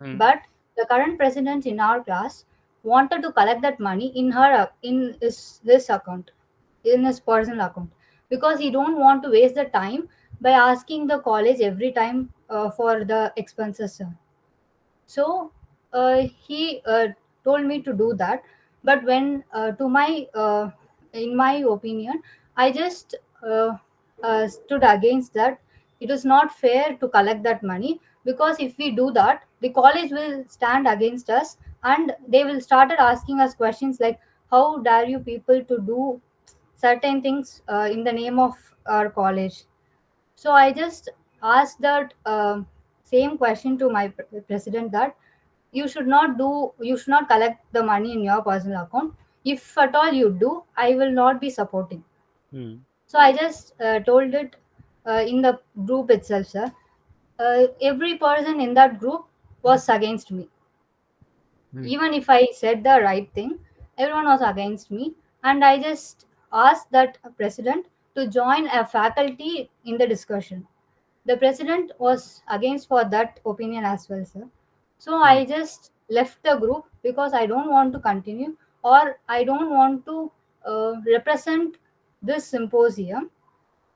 hmm, but the current president in our class wanted to collect that money in in his account, in his personal account, because he don't want to waste the time by asking the college every time for the expenses, sir. So he told me to do that, but when to my in my opinion, I just stood against that. It is not fair to collect that money, because if we do that, the college will stand against us, and they will started asking us questions like, how dare you people to do certain things in the name of our college. So I just asked that same question to my president, that you should not collect the money in your personal account. If at all you do, I will not be supporting. Hmm. So I just told it in the group itself, sir. Every person in that group was against me. Hmm. Even if I said the right thing, everyone was against me. And I just asked that president to join a faculty in the discussion. The president was against for that opinion as well, sir. So Hmm. I just left the group, because I don't want to continue, or I don't want to represent this symposium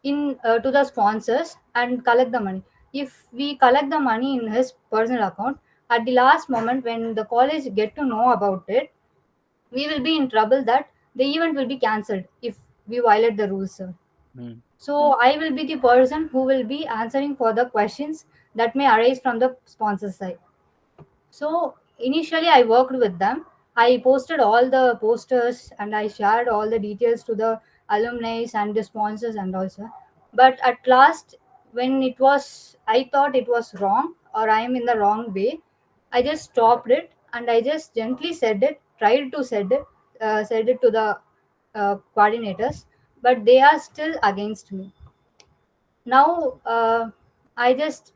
in to the sponsors and collect the money. If we collect the money in his personal account, at the last moment when the college get to know about it, we will be in trouble that the event will be cancelled if we violate the rules, sir. Hmm. So I will be the person who will be answering for the questions that may arise from the sponsor side. So initially, I worked with them. I posted all the posters and I shared all the details to the alumni and the sponsors and also. But at last, when it was, I thought it was wrong or I am in the wrong way, I just stopped it and I just gently said it, tried to said it to the coordinators, but they are still against me. Now I just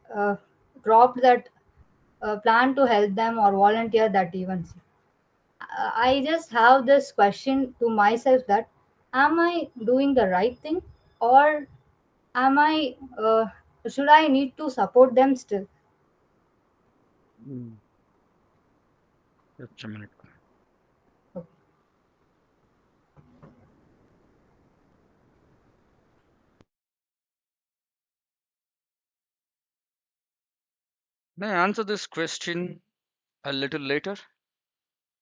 dropped that plan to help them or volunteer that events. I just have this question to myself, that am I doing the right thing, or am I should I need to support them still? Hmm. Just a minute. May I answer this question a little later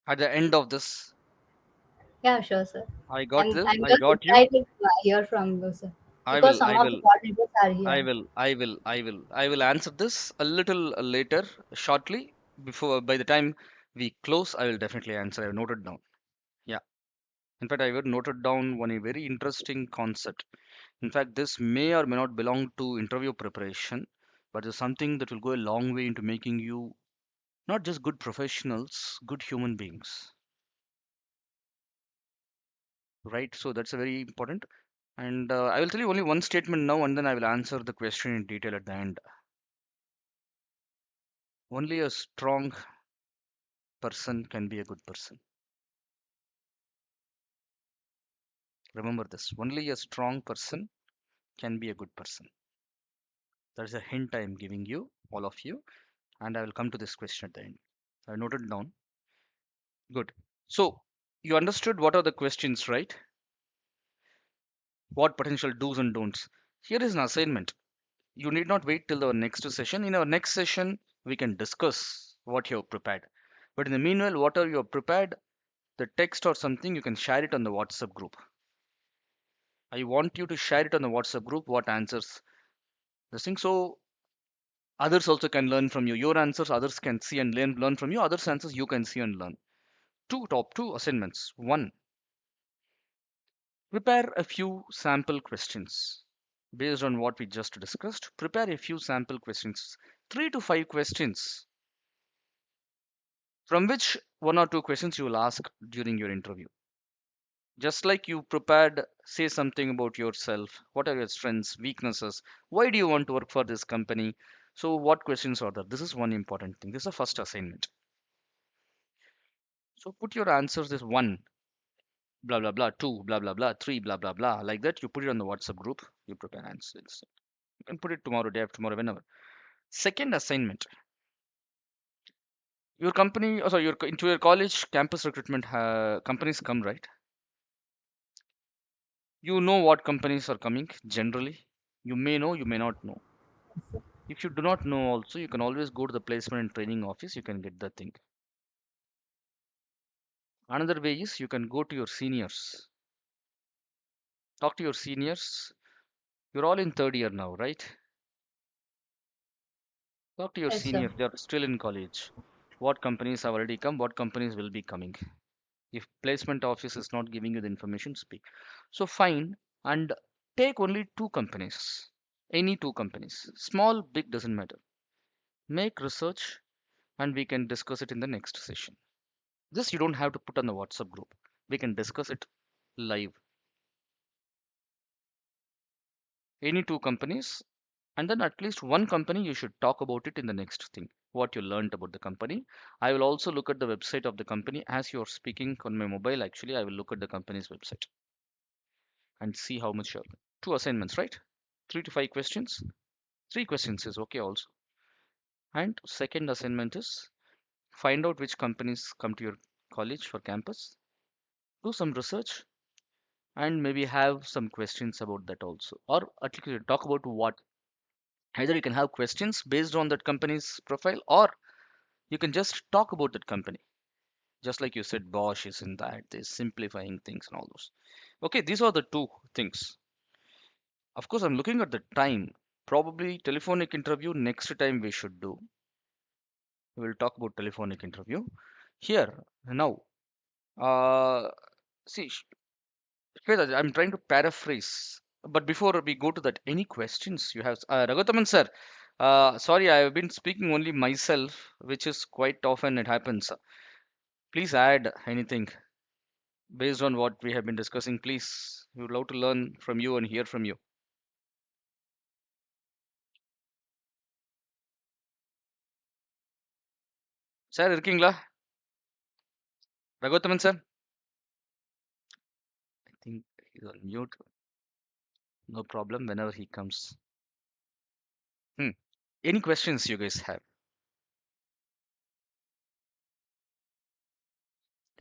at the end of this? Yeah, sure, sir. I got this. I'm I just got you. excited to hear from you, sir, I because will. some I of the will. coordinators are I here. will. I will. I will. I will answer this a little later, shortly. Before by the time we close, I will definitely answer. I've noted down. Yeah. In fact, I have noted down one a very interesting concept. In fact, this may or may not belong to interview preparation, but it's something that will go a long way into making you not just good professionals, good human beings. Right? So that's a very important. And I will tell you only one statement now, and then I will answer the question in detail at the end. Only a strong person can be a good person. Remember this. Only a strong person can be a good person. That is a hint I am giving you, all of you, and I will come to this question at the end. I noted down. Good. So you understood what are the questions, right? What potential do's and don'ts. Here is an assignment. You need not wait till our next session. In our next session, we can discuss what you have prepared. But in the meanwhile, whatever you have prepared, the text or something, you can share it on the WhatsApp group. I want you to share it on the WhatsApp group, what answers this thing. So others also can learn from you. Your answers, others can see and learn from you. Others' answers, you can see and learn. Top two assignments. One, prepare a few sample questions. Based on what we just discussed, prepare a few sample questions. 3 to 5 questions, from which one or two questions you will ask during your interview. Just like you prepared, say something about yourself. What are your strengths, weaknesses? Why do you want to work for this company? So, what questions are there? This is one important thing. This is the first assignment. So, put your answers as one, blah, blah, blah, two, blah, blah, blah, three, blah, blah, blah. Like that, you put it on the WhatsApp group, you prepare answers. You can put it tomorrow, day after tomorrow, whenever. Second assignment, your company, oh, sorry, into your college campus recruitment companies come, right? You know what companies are coming generally. You may know, you may not know. If you do not know also, you can always go to the placement and training office, you can get the thing. Another way is you can go to your seniors. Talk to your seniors. You're all in third year now, right? Talk to your Yes, sir. seniors. They're still in college. What companies have already come? What companies will be coming? If placement office is not giving you the information, speak. So fine, and take only two companies. Any two companies. Small, big doesn't matter. Make research and we can discuss it in the next session. This you don't have to put on the WhatsApp group. We can discuss it live. Any two companies, and then at least one company you should talk about it in the next thing. What you learned about the company. I will also look at the website of the company as you're speaking on my mobile. Actually, I will look at the company's website and see how much you're. Two assignments, right? 3 to 5 questions. 3 questions is okay also. And second assignment is find out which companies come to your college for campus. Do some research and maybe have some questions about that also, or at least you talk about what. Either you can have questions based on that company's profile, or you can just talk about that company. Just like you said, Bosch is in that, they're simplifying things and all those. Okay, these are the two things. Of course, I'm looking at the time. Probably telephonic interview next time we should do. We will talk about telephonic interview. Here, now, uh, see, Shweta, I'm trying to paraphrase. But before we go to that, any questions you have? Raghuttaman sir, sorry, I have been speaking only myself, which is quite often it happens. Please add anything based on what we have been discussing. Please, we would love to learn from you and hear from you. Sir, இருக்கீங்களா? Raghuttaman sir? I think he's on mute. No problem whenever he comes. Hmm. Any questions you guys have?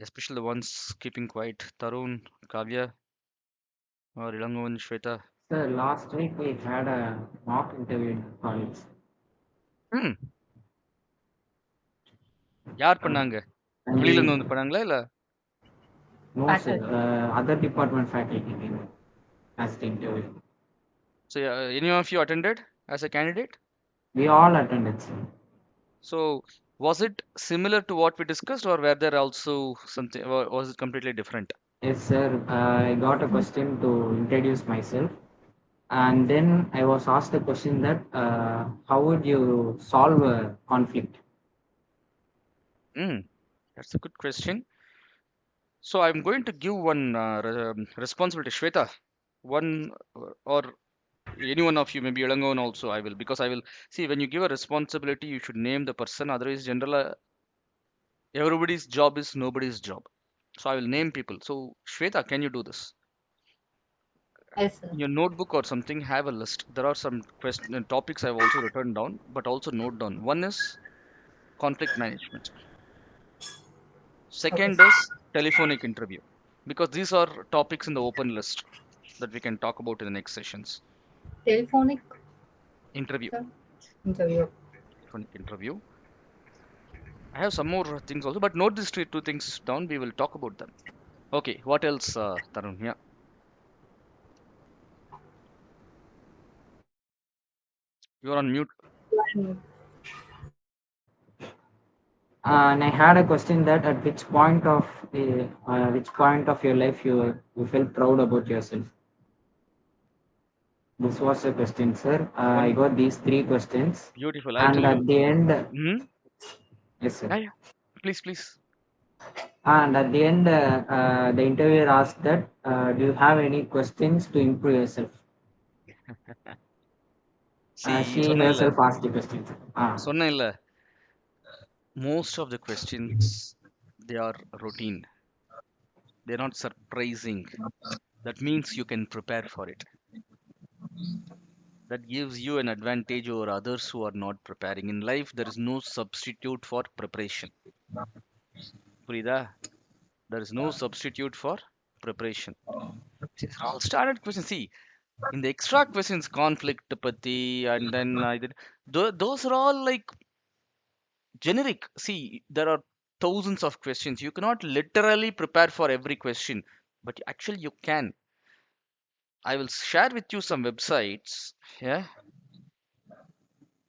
Especially the ones keeping quiet. Tarun, Kavya, or Ilangovan, Shweta. Sir, last week we had a mock interview in college. Hmm. யார் Uh, பண்ணாங்க? and வெளியில இருந்து வந்து பண்ணாங்களா இல்ல? no, sir, Faculty. other department faculty came as the interview. So any of you attended as a candidate? We all attended, sir. So was it similar to what we discussed, or were there also something, or was it completely different? Yes, sir. I got a question to introduce myself, and then I was asked a question that how would you solve a conflict? Hmm, that's a good question. So I'm going to give one responsibility, Shweta. One or any one of you, maybe Ilangon also, I will, because I will see when you give a responsibility, you should name the person. Otherwise, general, everybody's job is nobody's job. So I will name people. So Shweta, can you do this? Yes, sir. In your notebook or something, have a list. There are some question topics I've also written down, but also note down. One is conflict management. Okay, Second sir. is telephonic interview, because these are topics in the open list that we can talk about in the next sessions. Telephonic, Interview, sir. Interview. telephonic interview. I have some more things also, but note these two things down. We will talk about them. Okay, what else, Tarun? Yeah, you are on mute. One. And I had a question that at which point of your life you felt proud about yourself. This was a question, sir. I One got these three questions, beautiful. I'll tell and you. at the end, Hmm. yes, sir. Yeah, yeah. Please, please. And at the end, the interviewer asked that, do you have any questions to improve yourself? See, She சொன்னேன் இல்ல, herself asked the questions. சொன்னேன் இல்ல. Most of the questions they are routine. They're not surprising. That means you can prepare for it. That gives you an advantage over others who are not preparing. In life, there is no substitute for preparation. Purida, there is no substitute for preparation. See, these are all standard questions. See, in the extra questions, conflict, pati, and then those are all like generic. See, there are thousands of questions. You cannot literally prepare for every question, but actually you can. I will share with you some websites. Yeah,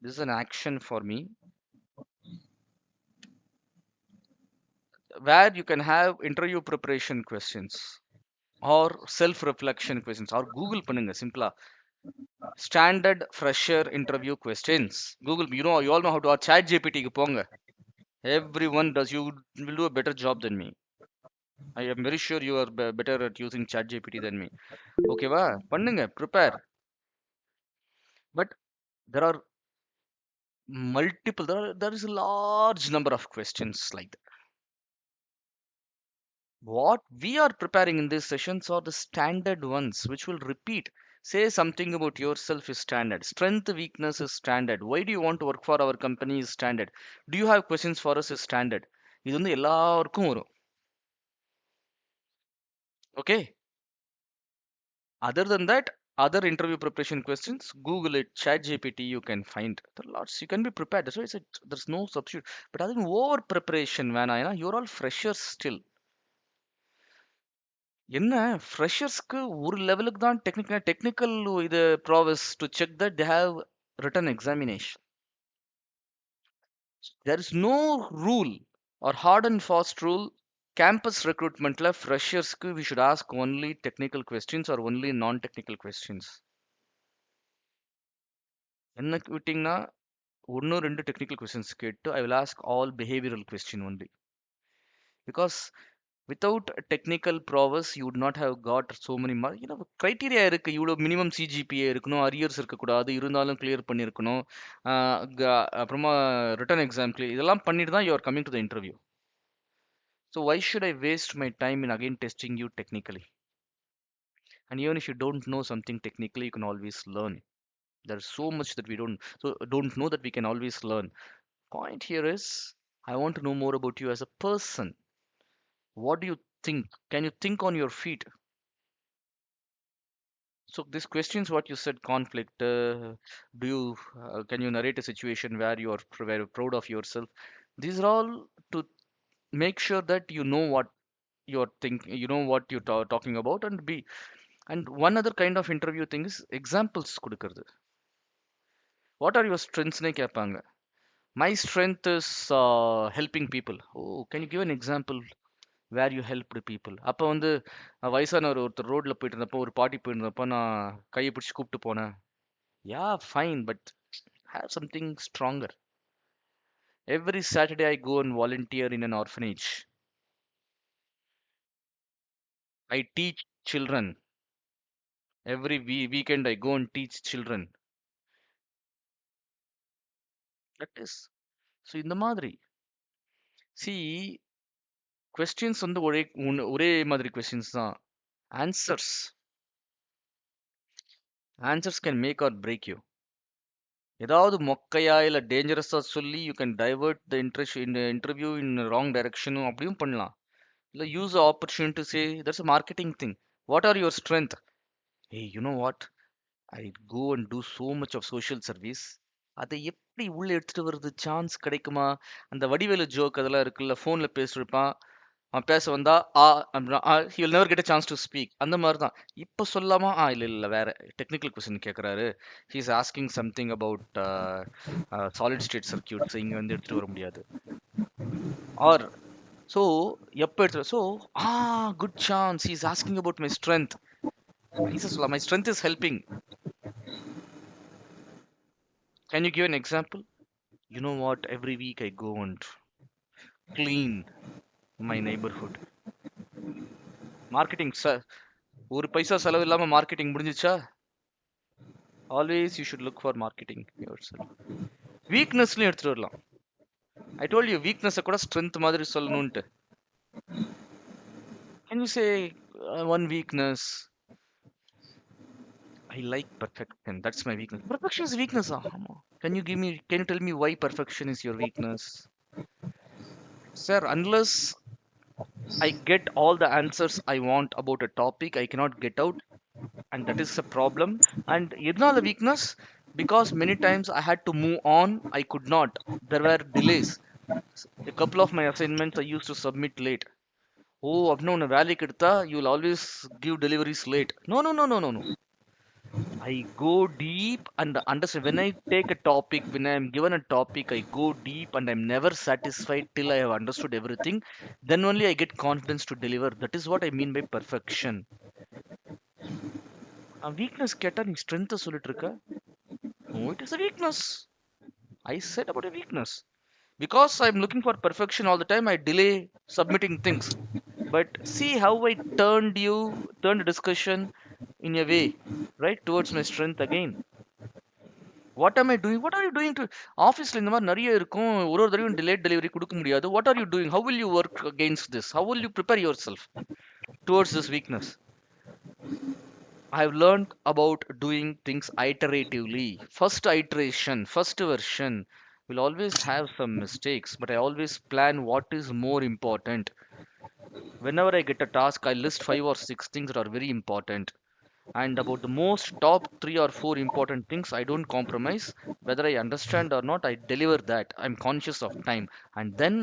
this is an action for me where you can have interview preparation questions or self reflection questions or Google பண்ணுங்க simple standard fresher interview questions. Google, you all know how to ask chat GPT க்கு போங்க. Everyone does. You will do a better job than me. I am very sure you are better at using chat GPT than me. Okay, va? பண்ணுங்க, prepare. But there are there is a large number of questions like that. What we are preparing in these sessions are the standard ones, which will repeat. Say something about yourself is standard. Strength, weakness is standard. Why do you want to work for our company is standard. Do you have questions for us is standard. இது வந்து எல்லாருக்கும் வரும். Okay. Other than that, other interview preparation questions, Google it, Chat GPT, you can find. There are lots. You can be prepared. That's why I said there's no substitute. But I think over preparation, man, you're all freshers still. என்ன ஃப்ரெஷர்ஸ்க்கு ஒரு லெவலுக்கு தான் technical இது prowess to check that they have written examination. There is no rule or hard and fast rule campus ரெக்ரூட்மெண்ட்ல ஃப்ரெஷர்ஸ்க்கு we should ask only technical questions or only non technical questions. என்ன விட்டிங்கன்னா ஒன்று ரெண்டு டெக்னிக்கல் கொஸ்டின்ஸ் கேட்டு I will ask all behavioural question only. Because without technical prowess you would not have got so many marks. Criteria இருக்கு. இவ்வளோ minimum CGPA இருக்கணும், arrears இருக்கக்கூடாது, இருந்தாலும் கிளியர் பண்ணியிருக்கணும், அப்புறமா ரிட்டன் எக்ஸாம் கிளியர், இதெல்லாம் பண்ணிட்டு தான் you are coming to the interview. So why should I waste my time in again testing you technically? And even if you don't know something technically, you can always learn. There's so much that we don't know that we can always learn. Point here is, I want to know more about you as a person. What do you think? Can you think on your feet? So this questions what you said conflict. Do you can you narrate a situation where you are very proud of yourself? These are all to make sure that you know what you're thinking, you know what you're talking about, and be. And one other kind of interview thing is examples கொடுக்கிறது. What are your strengths னே கேட்பாங்க. My strength is helping people. Oh, can you give an example where you helped people? அப்போ வந்து வயசானவர் ஒருத்தர் ரோட்ல போயிட்டு இருந்தப்போ ஒரு பாட்டி போயிட்டு இருந்தப்போ நான் கையை பிடிச்சி கூப்பிட்டு போனேன். Yeah, fine, but have something stronger. Every Saturday I go and volunteer in an orphanage. I teach children. Every weekend I go and teach children. That is. So இந்த மாதிரி. See, questions வந்து ஒரே மாதிரி questions தான். Answers. Answers can make or break you. ஏதாவது மொக்கையா இல்ல டேஞ்சரஸா சொல்லி you can divert the interest இந்த இன்டர்வியூ இன் ராங் டைரக்ஷனும் அப்படியும் பண்ணலாம். இல்லை use opportunity to say that's a marketing thing. What are your strength? Hey, you know what? I go and do so much of social service. அதை எப்படி உள்ள எடுத்துட்டு வர்றது? Chance கிடைக்குமா? அந்த வடிவேலு ஜோக் அதெல்லாம் இருக்குல்ல, ஃபோன்ல பேசிருப்பான், அவன் பேச வந்தா he will never get a chance to speak. அந்த மாதிரி தான். இப்போ சொல்லாமா? இல்ல இல்ல வேற டெக்னிக்கல் கொஸ்டின் கேட்கறாரு. he is asking something about solid state circuits. இங்க வந்து எடுத்துட்டு வர முடியாது. Or so எப்போ எடுத்து good chance, he is asking about my strength. ஈஸியா சொல்லலாம், my strength is helping. Can you give an example? You know what? Every week I go and clean my neighborhood. Marketing, sir. ஒரு பைசா செலவு இல்லாம marketing முடிஞ்சிச்சா? Always you should look for marketing yourself. வீக்னஸ்லயும் எடுத்துட்டு வரலாம். I told you weakness கூட strength மாதிரி சொல்லணும்ட்டு. Can you say one weakness? I like perfection. That's my weakness. Perfection is weakness. Can you tell me why perfection is your weakness? Sir, unless I get all the answers I want about a topic, I cannot get out, and that is a problem. And the weakness, because many times I had to move on, I could not. There were delays. A couple of my assignments I used to submit late. Oh, abno na வேலைக்கு எடுத்தா you'll always give deliveries late. No, no, no, no, no, no. I go deep and understand. When I take a topic, when I am given a topic, I go deep and I'm never satisfied till I have understood everything. Then only I get confidence to deliver. That is what I mean by perfection. A weakness கேட்டா நீ strength சொல்லிட்டு இருக்க. No, it is a weakness. I said about a weakness. Because I'm looking for perfection all the time, I delay submitting things. But see how I turned the discussion in a way, right, towards my strength again. What am I doing? What are you doing to ஆஃபீஸ்ல இந்த மாதிரி நிறைய இருக்கும் ஒரு தடவையும் delayed delivery கொடுக்க முடியாது. What are you doing? How will you work against this? How will you prepare yourself towards this weakness? I've learned about doing things iteratively. First iteration, first version will always have some mistakes, but I always plan what is more important. Whenever I get a task, I list five or six things that are very important. And about the most top three or four important things, I don't compromise. Whether I understand or not, I deliver that. I'm conscious of time. And then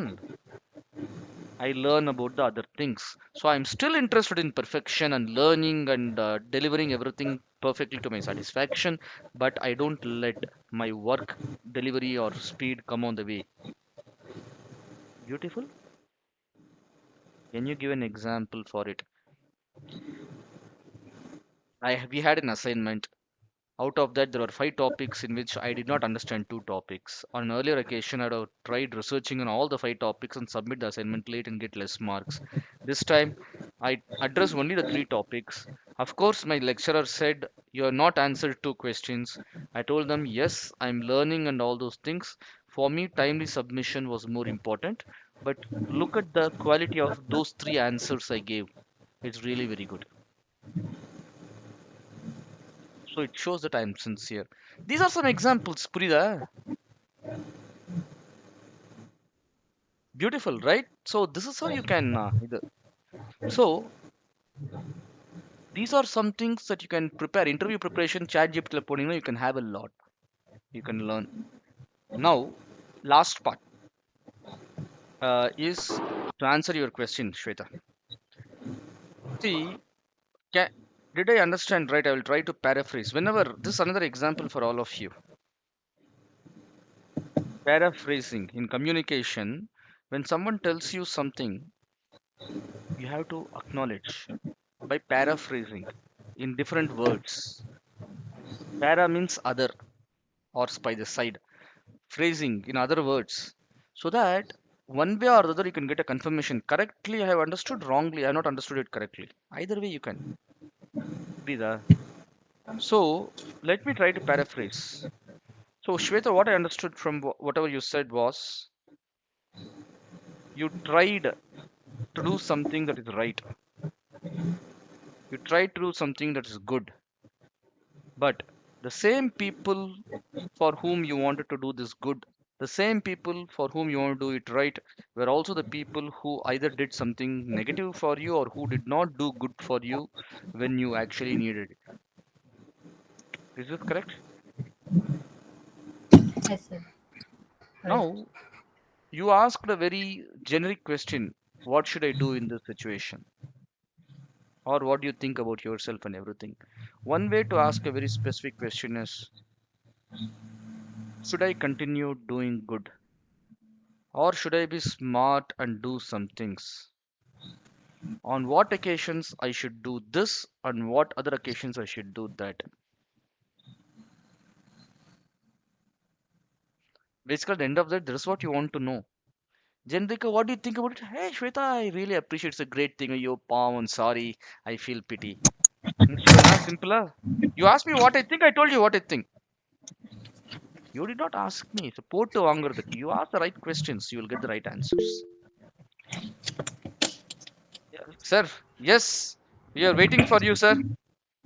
I learn about the other things. So I'm still interested in perfection and learning and delivering everything perfectly to my satisfaction, but I don't let my work delivery or speed come on the way. Beautiful. Can you give an example for it? We had an assignment. Out of that, there were five topics in which I did not understand two topics. On an earlier occasion, I'd have tried researching on all the five topics and submit the assignment late and get less marks. This time, I addressed only the three topics. Of course, my lecturer said, "You have not answered two questions." I told them, "Yes, I'm learning and all those things. For me, timely submission was more important. But look at the quality of those three answers I gave. It's really very good." So it shows that I'm sincere. These are some examples, Purida. Beautiful, right? So this is how you can so these are some things that you can prepare. Interview preparation, chat GPT you can have a lot. You can learn. Now, last part is to answer your question, Shweta. See, ca did I understand right? I will try to paraphrase. Whenever this is another example for all of you. Paraphrasing in communication, when someone tells you something, you have to acknowledge by paraphrasing in different words. Para means other or by the side. Phrasing in other words. So that one way or the other you can get a confirmation. Correctly, I have understood, wrongly, I have not understood it correctly. Either way you can. Brida. So let me try to paraphrase. So Shweta, what I understood from whatever you said was you tried to do something that is right. You tried to do something that is good. But the same people for whom you wanted to do this good, the same people for whom you want to do it right, were also the people who either did something negative for you or who did not do good for you when you actually needed it. Is this correct? Yes, sir. Right. Now, you asked a very generic question: what should I do in this situation? Or what do you think about yourself and everything? One way to ask a very specific question is: should I continue doing good? Or should I be smart and do some things? On what occasions I should do this, on what other occasions I should do that. Basically, at the end of that, this is what you want to know. Jendrika, what do you think about it? Hey, Shweta, I really appreciate it's a great thing. You palm and sorry, I feel pity. Instead of simpler, you asked me what I think, I told you what I think. You did not ask me. Support to வாங்குறதுக்கு. You ask the right questions, you will get the right answers. Yeah. Sir, yes, we are waiting for you, sir.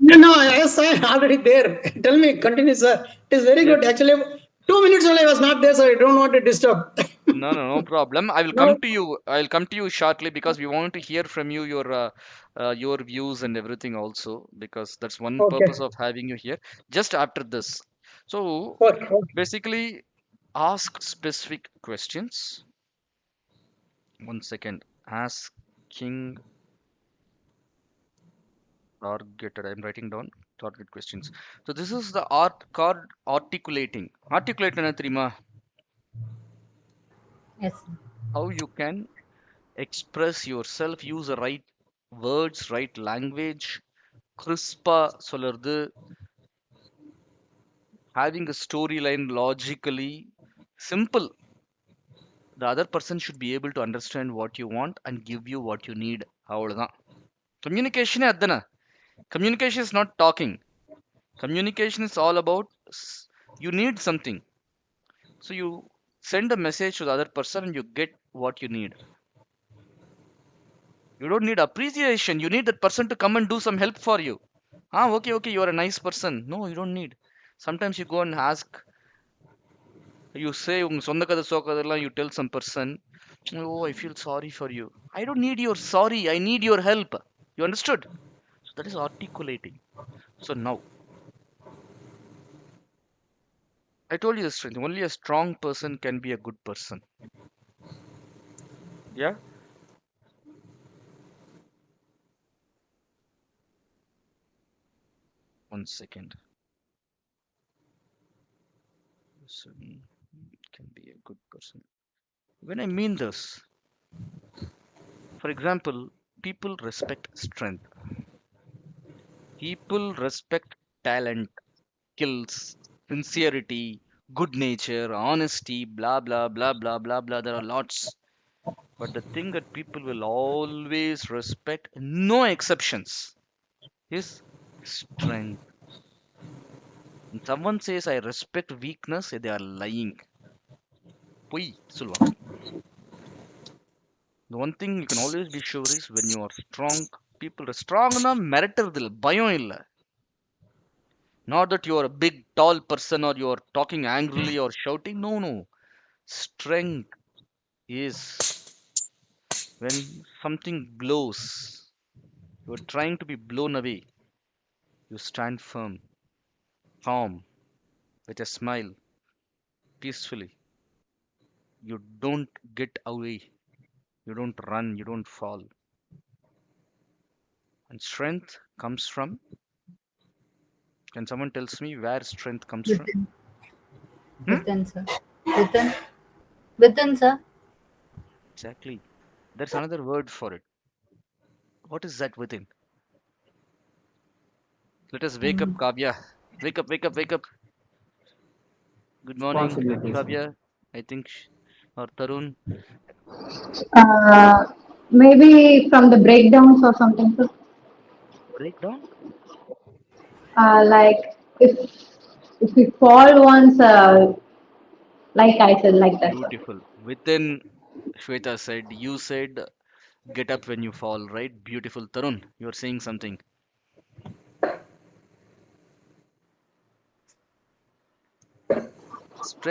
No, no, yes, I'm already there. Tell me, continue, sir. It is very Yes. good. Actually, 2 minutes only I was not there, so I don't want to disturb. No, no, no problem. I will come No, to you. I'll come to you shortly because we want to hear from you your views and everything also because that's one purpose okay. of having you here. Just after this, so Okay. Okay. basically, ask specific questions. One second. Ask. King targeted. I'm writing down target questions. So this is the art card articulating. Articulate என்ன தெரியுமா? Yes. How you can express yourself, use the right words, right language, crispa சொல்றது, having a storyline logically simple. The other person should be able to understand what you want and give you what you need. அவ்வளவுதான். Communication அதானே. Communication is not talking. Communication is all about you need something. So you send a message to the other person and you get what you need. You don't need appreciation. You need that person to come and do some help for you. Ah, okay, okay, you are a nice person. No, you don't need. Sometimes you go and ask, you say, உங்க சொந்த கதை சோகதெல்லாம் you tell some person, oh, I feel sorry for you. I don't need your sorry. I need your help. You understood? So that is articulating. So now, I told you the strength. Only a strong person can be a good person. Yeah? One second. Person can be a good person. When I mean this, for example, people respect strength. People respect talent, skills, sincerity, good nature, honesty, blah blah blah blah blah blah. There are lots. But the thing that people will always respect, no exceptions, is strength. When someone says I respect weakness, they are lying. பொய் சொல்லுவாங்க. The one thing you can always be sure is when you are strong, people are strongனா மிரட்டுறது இல்ல, பயம் இல்ல. Not that you are a big tall person or you are talking angrily or shouting. No, no. Strength is when something blows. You are trying to be blown away. You stand firm, calm, with a smile, peacefully. You don't get away. You don't run. You don't fall. And strength comes from. Can someone tells me where strength comes from? Within. Hmm? Within, sir. Within. Within, sir. Exactly. There's another word for it. What is that within? Let us wake up, Mm. Kavya. Wake up, wake up, wake up. Good morning, Responsibilities. Kavya. I think, or Tarun. Uh, Maybe from the breakdowns or something. So, Breakdown? like if we fall once, like I said, like that. Beautiful. Within, Shweta said, you said, get up when you fall, right? Beautiful. Tarun, you're saying something.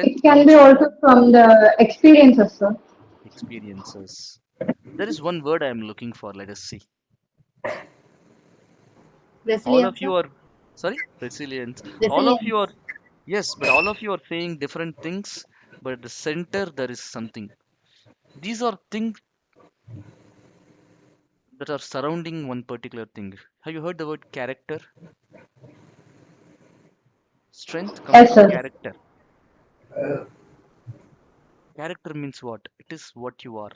It Strength can be comes from also from the experiences, sir. experiences. There is one word I am looking for. Let us see. All of Resilience, you sir. are, sorry, resilience. All of you Resilience. are, yes, but all of you are saying different things. But at the center, there is something. These are things that are surrounding one particular thing. Have you heard the word character? Strength comes Yes, from sir. character. Character means what? It is what you are.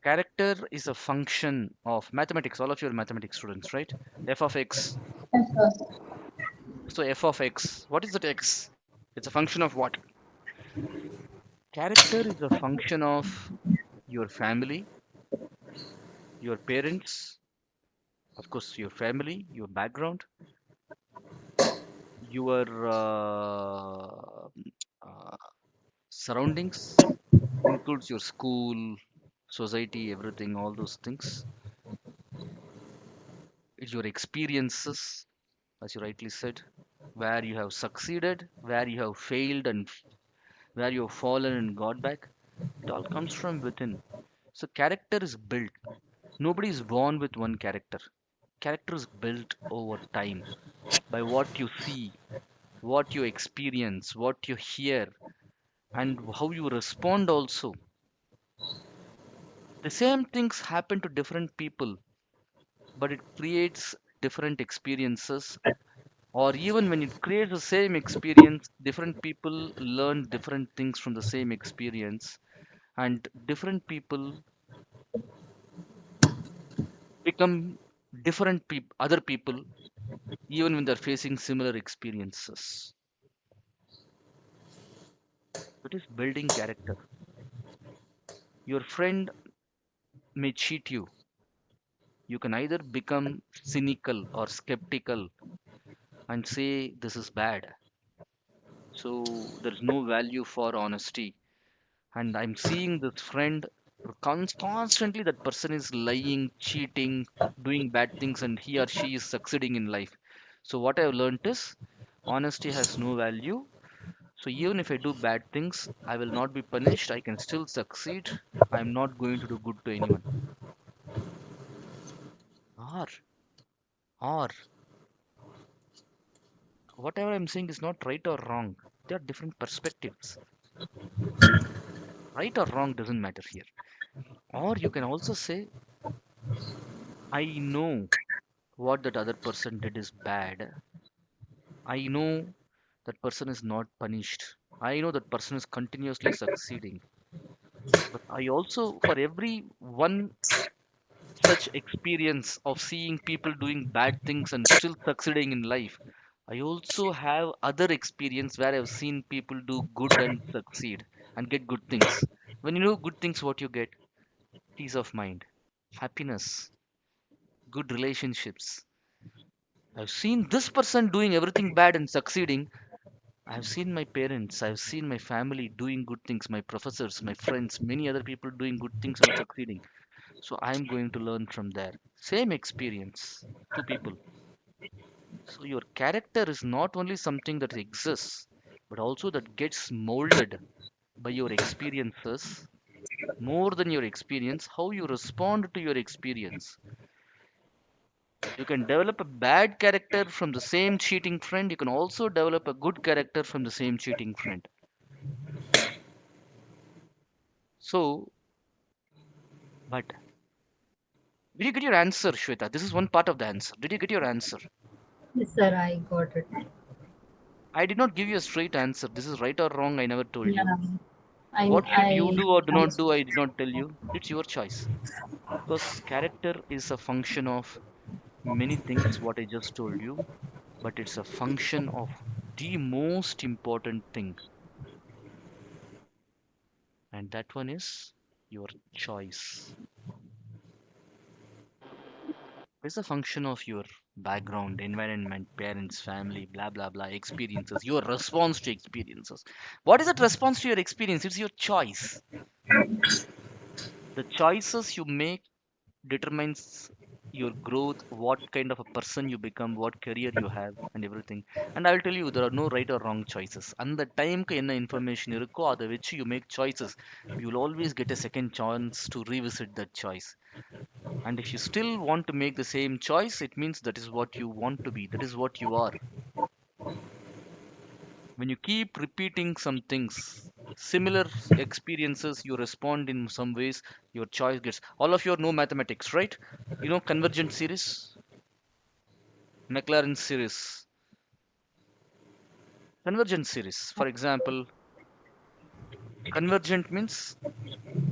Character is a function of mathematics. All of you are mathematics students, right? F of x. Yes, sir. So f of x. What is that x? It's a function of what? Character is a function of your family, your parents, of course, your family, your background, your surroundings, includes your school, society, everything, all those things. It's your experiences, as you rightly said, where you have succeeded, where you have failed, and where you have fallen and got back. It all comes from within. So, character is built. Nobody is born with one character. Character is built over time by what you see, what you experience, what you hear, and how you respond also. The same things happen to different people, but it creates different experiences. Or even when it creates the same experience, different people learn different things from the same experience, and different people become other people, even when they're facing similar experiences. It is building character. Your friend may cheat you. You can either become cynical or skeptical and say this is bad. So there's no value for honesty. And I'm seeing this friend constantly, that person is lying, cheating, doing bad things, and he or she is succeeding in life. So what I've learned is honesty has no value. So even if I do bad things, I will not be punished. I can still succeed. I'm not going to do good to anyone. Or, or whatever I'm saying is not right or wrong. There are different perspectives. Right or wrong doesn't matter here. Or you can also say, I know what that other person did is bad. I know that person is not punished. I know that person is continuously succeeding. But I also, for every one such experience of seeing people doing bad things and still succeeding in life, I also have other experience where I've seen people do good and succeed and get good things. When you know good things, what you get? Peace of mind, happiness, good relationships. I've seen this person doing everything bad and succeeding. I've seen my parents, I've seen my family doing good things, my professors, my friends, many other people doing good things and not succeeding. So I'm going to learn from there. Same experience, two people. So your character is not only something that exists, but also that gets molded by your experiences. More than your experience, how you respond to your experience. You can develop a bad character from the same cheating friend. You can also develop a good character from the same cheating friend. So, but did you get your answer, Shweta? This is one part of the answer. Did you get your answer? Yes, sir, I got it. I did not give you a straight answer. This is right or wrong. I never told Yeah, you. I, What should you I do or do not do? understood. I did not tell you. It's your choice. Because character is a function of many things, what I just told you, but it's a function of the most important thing, and that one is your choice. It's a function of your background, environment, parents, family, blah blah blah, experiences, your response to experiences. What is that response to your experience? It's your choice. The choices you make determines your growth, what kind of a person you become, what career you have, and everything. And I'll tell you, there are no right or wrong choices. And the time என்ன information இருக்கோ அதை வச்சு you make choices, you'll always get a second chance to revisit that choice. And if you still want to make the same choice, it means that is what you want to be, that is what you are. When you keep repeating some things, similar experiences, you respond in some ways, your choice gets. All of you know mathematics, right? You know convergent series, Maclaurin series. Convergent series, for example, convergent means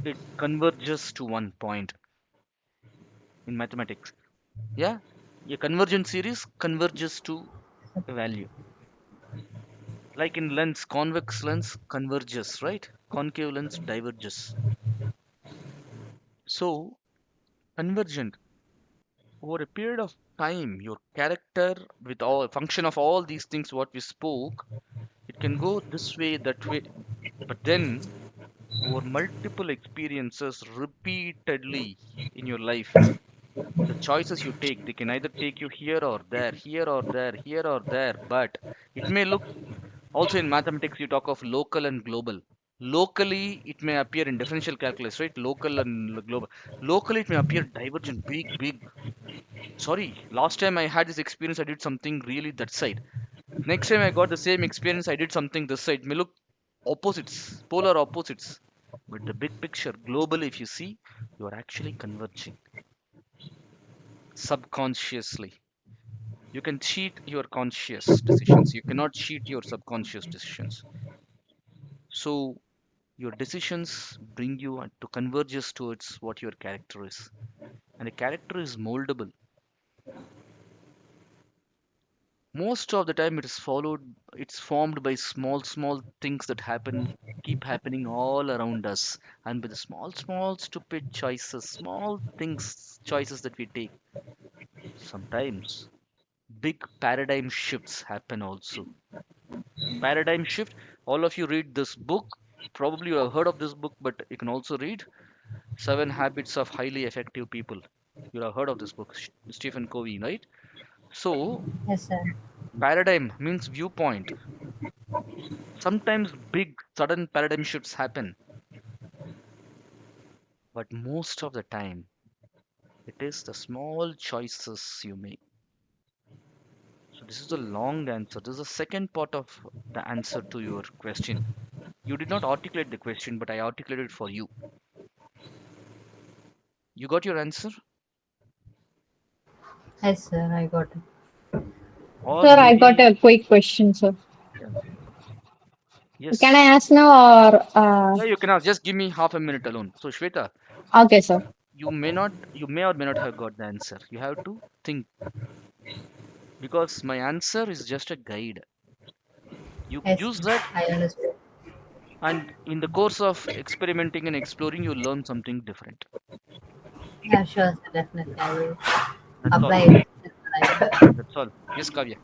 it converges to one point in mathematics. Yeah, a convergent series converges to a value. Like in lens, convex lens converges, right? Concave lens diverges. So, convergent, over a period of time, your character, with all function of all these things what we spoke, it can go this way, that way. But then over multiple experiences repeatedly in your life, the choices you take, they can either take you here or there, here or there, here or there. But it may look, also in mathematics you talk of local and global. Locally it may appear in differential calculus, right? Local and global. Locally it may appear divergent, big. Sorry, last time I had this experience, I did something really that side. Next time I got the same experience, I did something this side. May look opposites, polar opposites. But the big picture, globally, if you see, you are actually converging subconsciously. You can cheat your conscious decisions. You cannot cheat your subconscious decisions. So your decisions bring you to converges towards what your character is. And a character is moldable. Most of the time it is followed, it's formed by small things that happen, keep happening all around us. And by the small stupid choices, small things, choices that we take, sometimes big paradigm shifts happen also. Paradigm shift, all of you read this book. Probably you have heard of this book, but you can also read Seven Habits of Highly Effective People. You have heard of this book, Stephen Covey, right? So, Yes, sir. paradigm means viewpoint. Sometimes big, sudden paradigm shifts happen, but most of the time, it is the small choices you make. So, this is a long answer. This is the second part of the answer to your question. You did not articulate the question, but I articulated it for you. You got your answer? Yes, sir, I got it. Or Sir, I got maybe, a quick question, sir. yeah, Can I yes. ask now or Yeah, you can ask. Just give me half a minute alone. So, Shweta, okay, sir. you may or may not have got the answer. You have to think because my answer is just a guide. You Yes, use that, I understood. and in the course of experimenting and exploring, you learn something different. Yeah, sure, sir, definitely. I will That's all. apply it in my life. That's all. Yes, Kavya.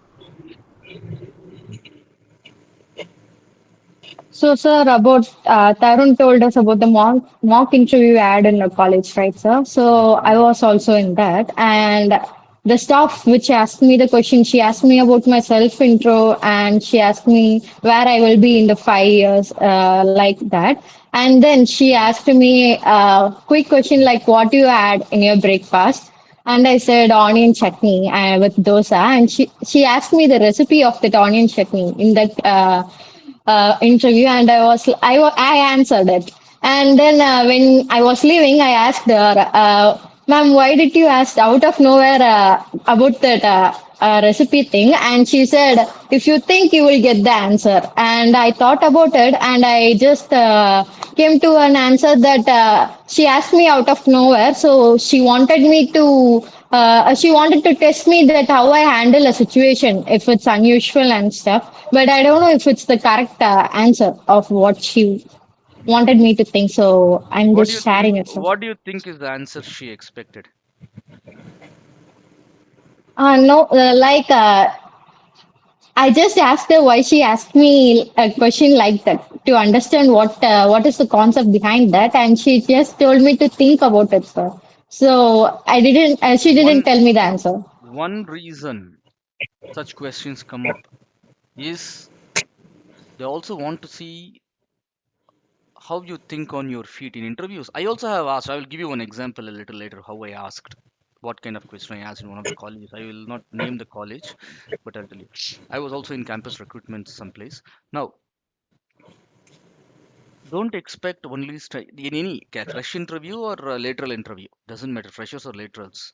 So, sir, about Tarun told us about the mock interview ad in the college, right, sir? So, I Mhm. was also in that, and the staff which asked me the question, she asked me about my self intro, and she asked me where I will be in the 5 years, like that. And then she asked me a quick question like, "What do you add in your breakfast?" And I said onion chutney with dosa, and she asked me the recipe of that onion chutney in that interview, and I answered it. And then when I was leaving, I asked her, "Ma'am, why did you ask out of nowhere about that recipe thing?" And she said, "If you think, you will get the answer." And I thought about it, and I just came to an answer that she asked me out of nowhere. So she wanted to test me that how I handle a situation if it's unusual and stuff. But I don't know if it's the correct answer of what she wanted me to think. So I'm What do just you sharing think? it. So. What do you think is the answer she expected? No, I just asked her why she asked me a question like that to understand what is the concept behind that, and she just told me to think about it, sir. So I didn't. She didn't One tell me the answer. one reason such questions come up is they also want to see how you think on your feet in interviews. I also have asked, I will give you one example a little later how I asked, what kind of question I asked in one of the colleges. I will not name the college, but I'll tell you. I was also in campus recruitment someplace. Now, don't expect only in any fresh interview or lateral interview, doesn't matter, freshers or laterals.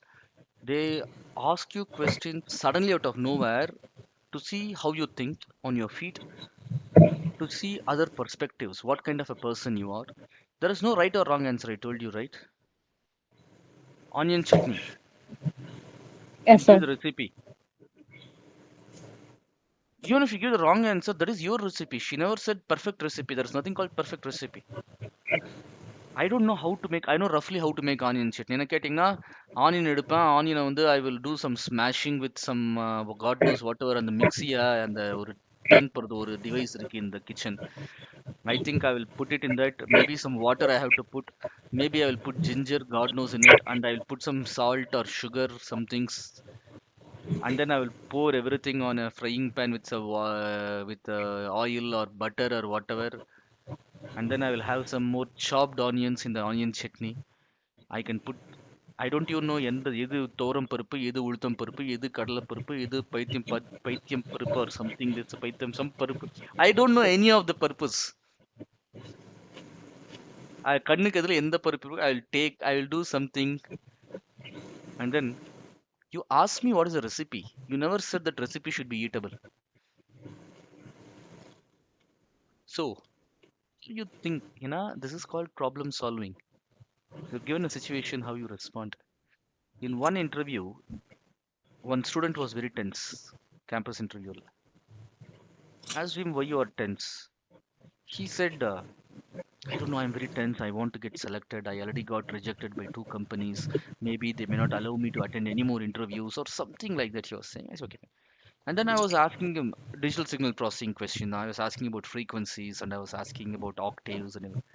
They ask you questions suddenly out of nowhere to see how you think on your feet, to see other perspectives, what kind of a person you are. There is no right or wrong answer, I told you, right? Onion chutney. You Yes, give sir. the recipe. Even if you give the wrong answer, that is your recipe. She never said perfect recipe. There is nothing called perfect recipe. I don't know how to make. I know roughly how to make onion chutney. என்ன கேட்டிங்கன்னா onion எடுப்பேன் ஆனியனை வந்து I will do some smashing with some God knows whatever அந்த மிக்ஸியா அந்த ஒரு turn போறது ஒரு டிவைஸ் இருக்கு in the kitchen. I think I will put it in that. Maybe some water I have to put. Maybe I will put ginger, God knows in it, and I will put some salt or sugar, some things, and then I will pour everything on a frying pan with some oil or butter or whatever, and then I will have some more chopped onions in the onion chutney. I can put. I don't even know எது தோரம் பருப்பு எது உளுத்தம் பருப்பு எது கடலை பருப்பு எது பைத்தியம் பருப்பு or something that's பைத்தியம் some பருப்பு. I don't know any of the purpose. கண்ணுக்கு எதிரில் எந்த பருப்பு இருக்கோ, I will do something. And then you ask me what is the recipe. You never said that recipe should be eatable. So you think, this is called problem solving. You're given a situation, how you respond. In one interview, one student was very tense, campus interview. Asked him why you are tense. He said, I don't know, I'm very tense. I want to get selected. I already got rejected by 2 companies. Maybe they may not allow me to attend any more interviews or something like that. He was saying, I said, okay. And then I was asking him digital signal processing question. I was asking about frequencies and I was asking about octaves and everything.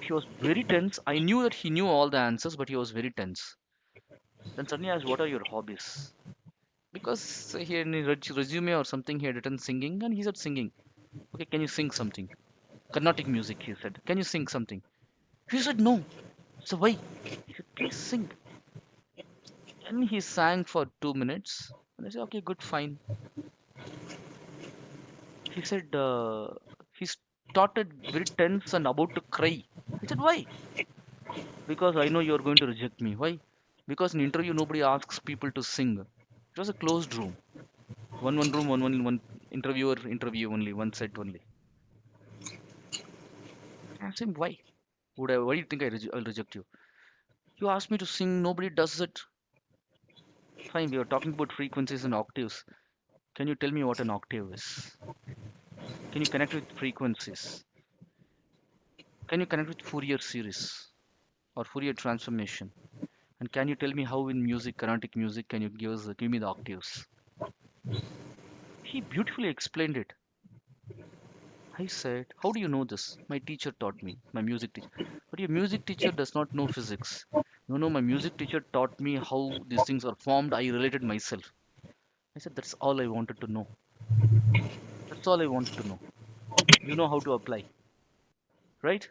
He was very tense. I knew that he knew all the answers, but he was very tense. Then suddenly I asked, what are your hobbies? Because here in his resume or something, he had written singing and he said singing. Okay, can you sing something? Carnatic music, he said. Can you sing something? He said no. So why? He said, please sing. And he sang for 2 minutes. And I said, okay, good, fine. He said, he started very tense and about to cry. I said, why? Because I know you're going to reject me. Why? Because in interview, nobody asks people to sing. It was a closed room. One room, one interviewer, interview only, one set only. I asked him, why? Why do you think I'll reject you? You asked me to sing, nobody does it. Fine, we are talking about frequencies and octaves. Can you tell me what an octave is? Can you connect with frequencies? Can you connect with Fourier series or Fourier transformation? And can you tell me how in music, Carnatic music, can you give me the octaves? He beautifully explained it. I said, how do you know this? My teacher taught me, my music teacher. But your music teacher does not know physics. No, my music teacher taught me how these things are formed. I related myself. I said, that's all I wanted to know. That's all I wanted to know. You know how to apply, right?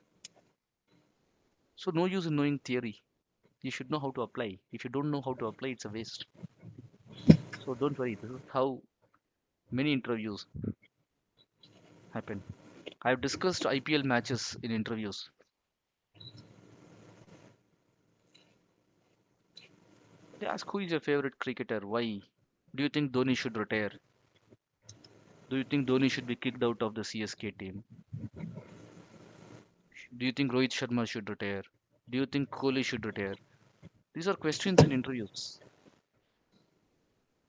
So no use in knowing theory. You should know how to apply. If you don't know how to apply, it's a waste. So don't worry. This is how many interviews happen. I've discussed IPL matches in interviews. They ask who is your favorite cricketer? Why? Do you think Dhoni should retire? Do you think Dhoni should be kicked out of the CSK team? Do you think Rohit Sharma should retire? Do you think Kohli should retire? These are questions in interviews.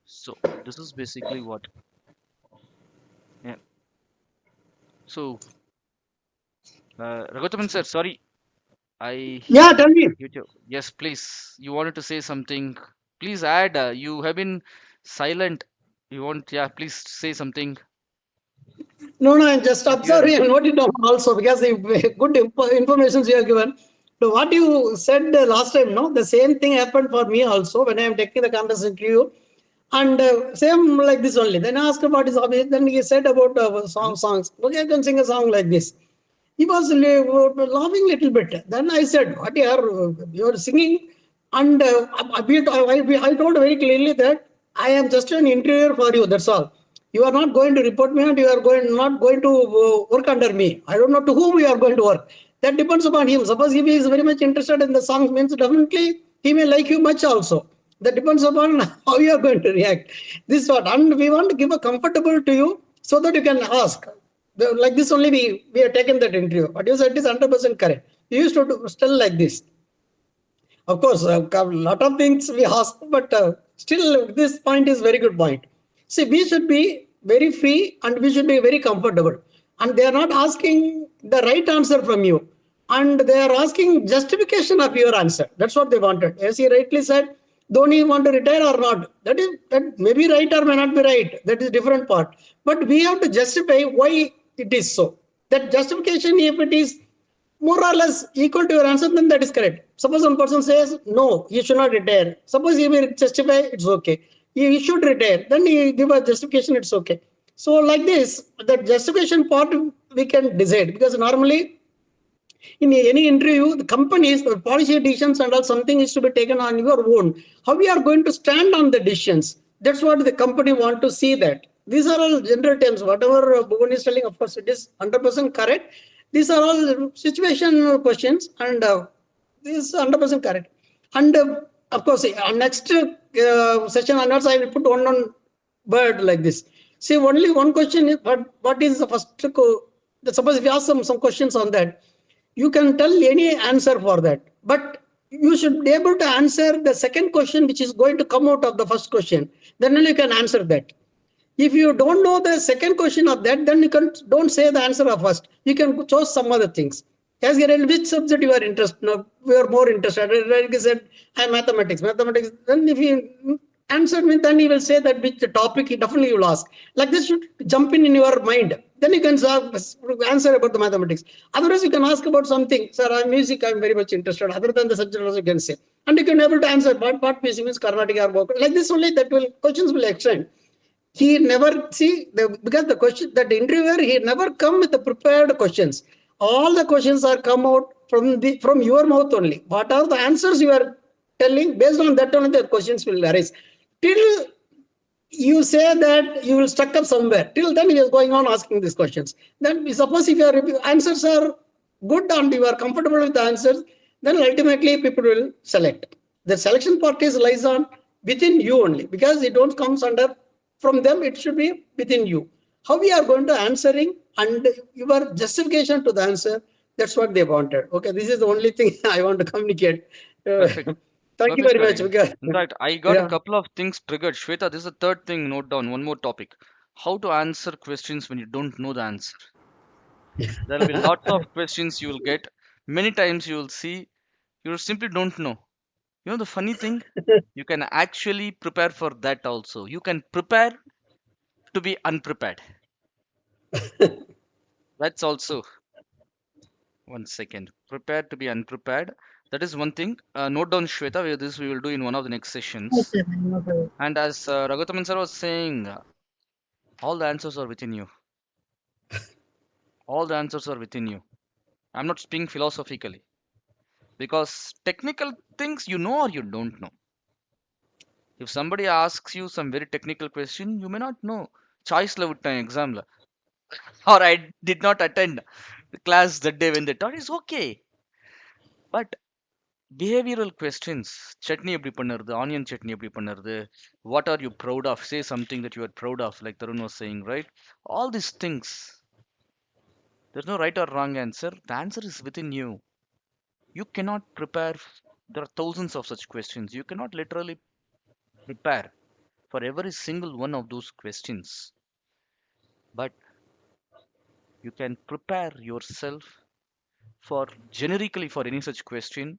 So this is basically what. Yeah. So Raghuttaman sir, sorry, I Yeah, tell me. yes, please. You wanted to say something. Please add. You have been silent. You want, yeah, please say something. No, I'm just Please, you are. observing and noting down also because the good information you have given. So what you said last time, no, the same thing happened for me also when I am taking the campus interview, and same like this only. Then I asked about his hobby. Then he said about Mhm. songs. Okay, I can sing a song like this. He was laughing a little bit. Then I said, "What you are singing?" And I told very clearly that I am just an interviewer for you. That's all. You are not going to report me, and you are not going to work under me. I don't know to whom you are going to work. That depends upon him. Suppose if he is very much interested in the songs, means definitely he may like you much also. That depends upon how you are going to react. This is what, and we want to give a comfortable to you so that you can ask. Like this only we have taken that interview. What you said is 100% correct. You used to still like this. Of course, a lot of things we ask, but still, this point is very good point. See, we should be very free and we should be very comfortable. And they are not asking the right answer from you, and they are asking justification of your answer. That's what they wanted. As he rightly said, don't you want to retire or not? That may be right or may not be right. That is different part. But we have to justify why it is so. That justification, if it is more or less equal to your answer, then that is correct. Suppose one person says, no, you should not retire. Suppose he will justify, it's okay. You should retire. Then you give a justification, it's okay. So, like this, the justification part we can decide because normally in any interview, the companies, the policy decisions and all something is to be taken on your own. How we are going to stand on the decisions? That's what the company want to see that. These are all general terms. Whatever Bhuvan is telling, of course, it is 100% correct. These are all situational questions, and this is 100% correct. And of course, next session onwards, I will put one word like this. See, only one question is what is the first? Suppose if you ask some questions on that, you can tell any answer for that, but you should be able to answer the second question, which is going to come out of the first question. Then only you can answer that. If you don't know the second question of that, then you can don't say the answer of first. You can choose some other things. As in which subject you are interested, no, you are more interested. Like I said, I mathematics. Mathematics. Then if you answer me, then you will say that which topic he definitely will ask. Like this should jump in your mind. Then you can answer about the mathematics. Otherwise, you can ask about something. Sir, I'm music. I'm very much interested. Other than the subject, also you can say, and you can able to answer what music means, Carnatic or vocal. Like this only that will questions will extend. He never see because the question that the interviewer he never come with the prepared questions. All the questions are come out from your mouth only. What are the answers you are telling? Based on that only the questions will arise. Till you say that you will stuck up somewhere. Till then he is going on asking these questions. Then suppose if your answers are good and you are comfortable with the answers, then ultimately people will select. The selection part is lies on within you only, because it don't comes under from them. It should be within you. How we are going to answering and your justification to the answer. That's what they wanted. Okay, this is the only thing I want to communicate. Uh, Perfect. Thank you Perfect, very much. Karim. Because In fact, I got a yeah. couple of things triggered. Shweta, this is the third thing. Note down one more topic. How to answer questions when you don't know the answer. There will be lots of questions you will get. Many times you will see you simply don't know. You know the funny thing? You can actually prepare for that also. You can prepare to be unprepared. That's also one second. Prepare to be unprepared. That is one thing. Note down, Shweta. This we will do in one of the next Yes, sessions. sir. No problem. And as Raghuttaman sir was saying, all the answers are within you. All the answers are within you. I'm not speaking philosophically because technical things you know or you don't know. If somebody asks you some very technical question, you may not know. Choice la vitta exam la. Or I did not attend the class that day when they taught. It's okay. But behavioral questions, chutney எப்படி பண்ணுறது, onion chutney எப்படி பண்ணுறது, what are you proud of, say something that you are proud of, like Tarun was saying, right? All these things, there's no right or wrong answer. The answer is within you. You cannot prepare. There are thousands of such questions. You cannot literally prepare for every single one of those questions, but you can prepare yourself for generically for any such question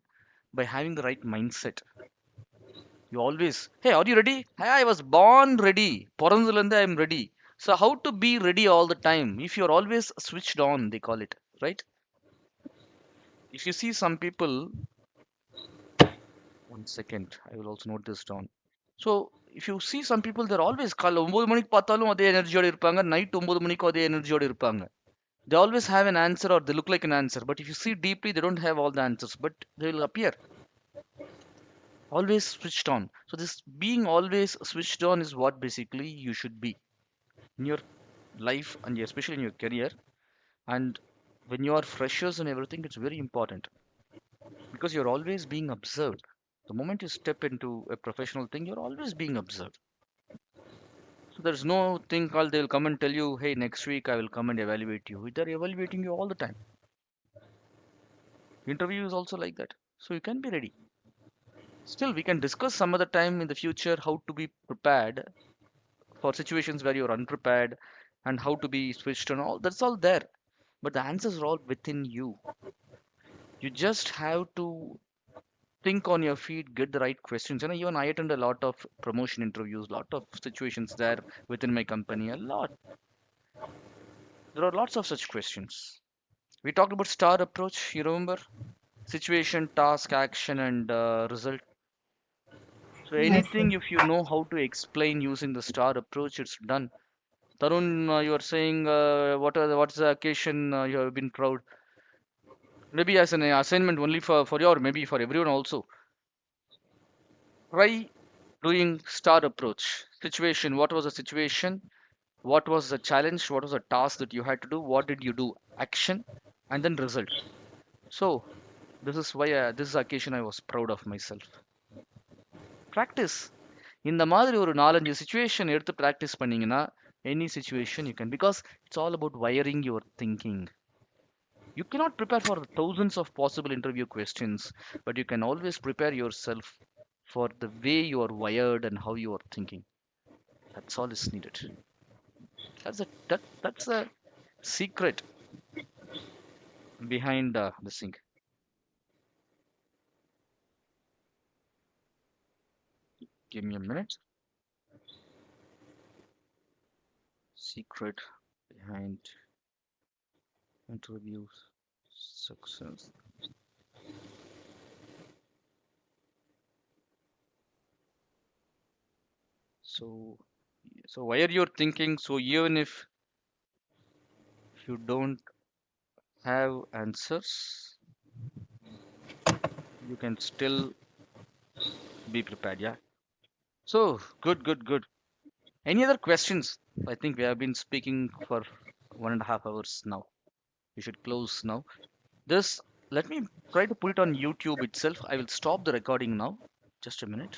by having the right mindset. You always, hey, are you ready? Hey, I was born ready. பொறந்ததுலேருந்து I'm ready. So how to be ready all the time? If you're always switched on, they call it, right? If you see some people, one second, I will also note this down. So if you see some people, they're always காலைல 9 மணிக்கு பார்த்தாலும் அதே எனர்ஜியோட இருப்பாங்க, night 9 மணிக்கும் அதே எனர்ஜியோட இருப்பாங்க. They always have an answer or they look like an answer, but if you see deeply, they don't have all the answers, but they will appear always switched on. So this being always switched on is what basically you should be in your life and especially in your career. And when you are freshers and everything, it's very important because you're always being observed. The moment you step into a professional thing, you're always being observed. So there's no thing called they'll come and tell you, hey, next week I will come and evaluate you. They're evaluating you all the time. Interview is also like that. So you can be ready. Still, we can discuss some other time in the future how to be prepared for situations where you're unprepared and how to be switched on. All that's all there. But the answers are all within you. You just have to think on your feet, get the right questions. And even I attend a lot of promotion interviews, lot of situations there within my company. A lot. There are lots of such questions. We talked about STAR approach. You remember? Situation, task, action, and result. So Yes, sir. anything if you know how to explain using the STAR approach, it's done. Tarun, you are saying what's the occasion you have been proud? Maybe as an assignment only for you or maybe for everyone also. Try doing STAR approach. Situation. What was the situation? What was the challenge? What was the task that you had to do? What did you do? Action. and then result. So this is why this occasion I was proud of myself. Practice. இந்த மாதிரி ஒரு 4-5 situation எடுத்து practice பண்ணீங்கன்னா any situation you can because it's all about wiring your thinking. You cannot prepare for thousands of possible interview questions, but you can always prepare yourself for the way you are wired and how you are thinking. That's all is needed. That's the secret behind this thing. Give me a minute. Secret behind interview success. So, so why are you thinking? So even if you don't have answers, you can still be prepared. Yeah. So good, good, good. Any other questions? I think we have been speaking for 1.5 hours now. We should close now. This, let me try to put it on YouTube itself. I will stop the recording now. Just a minute.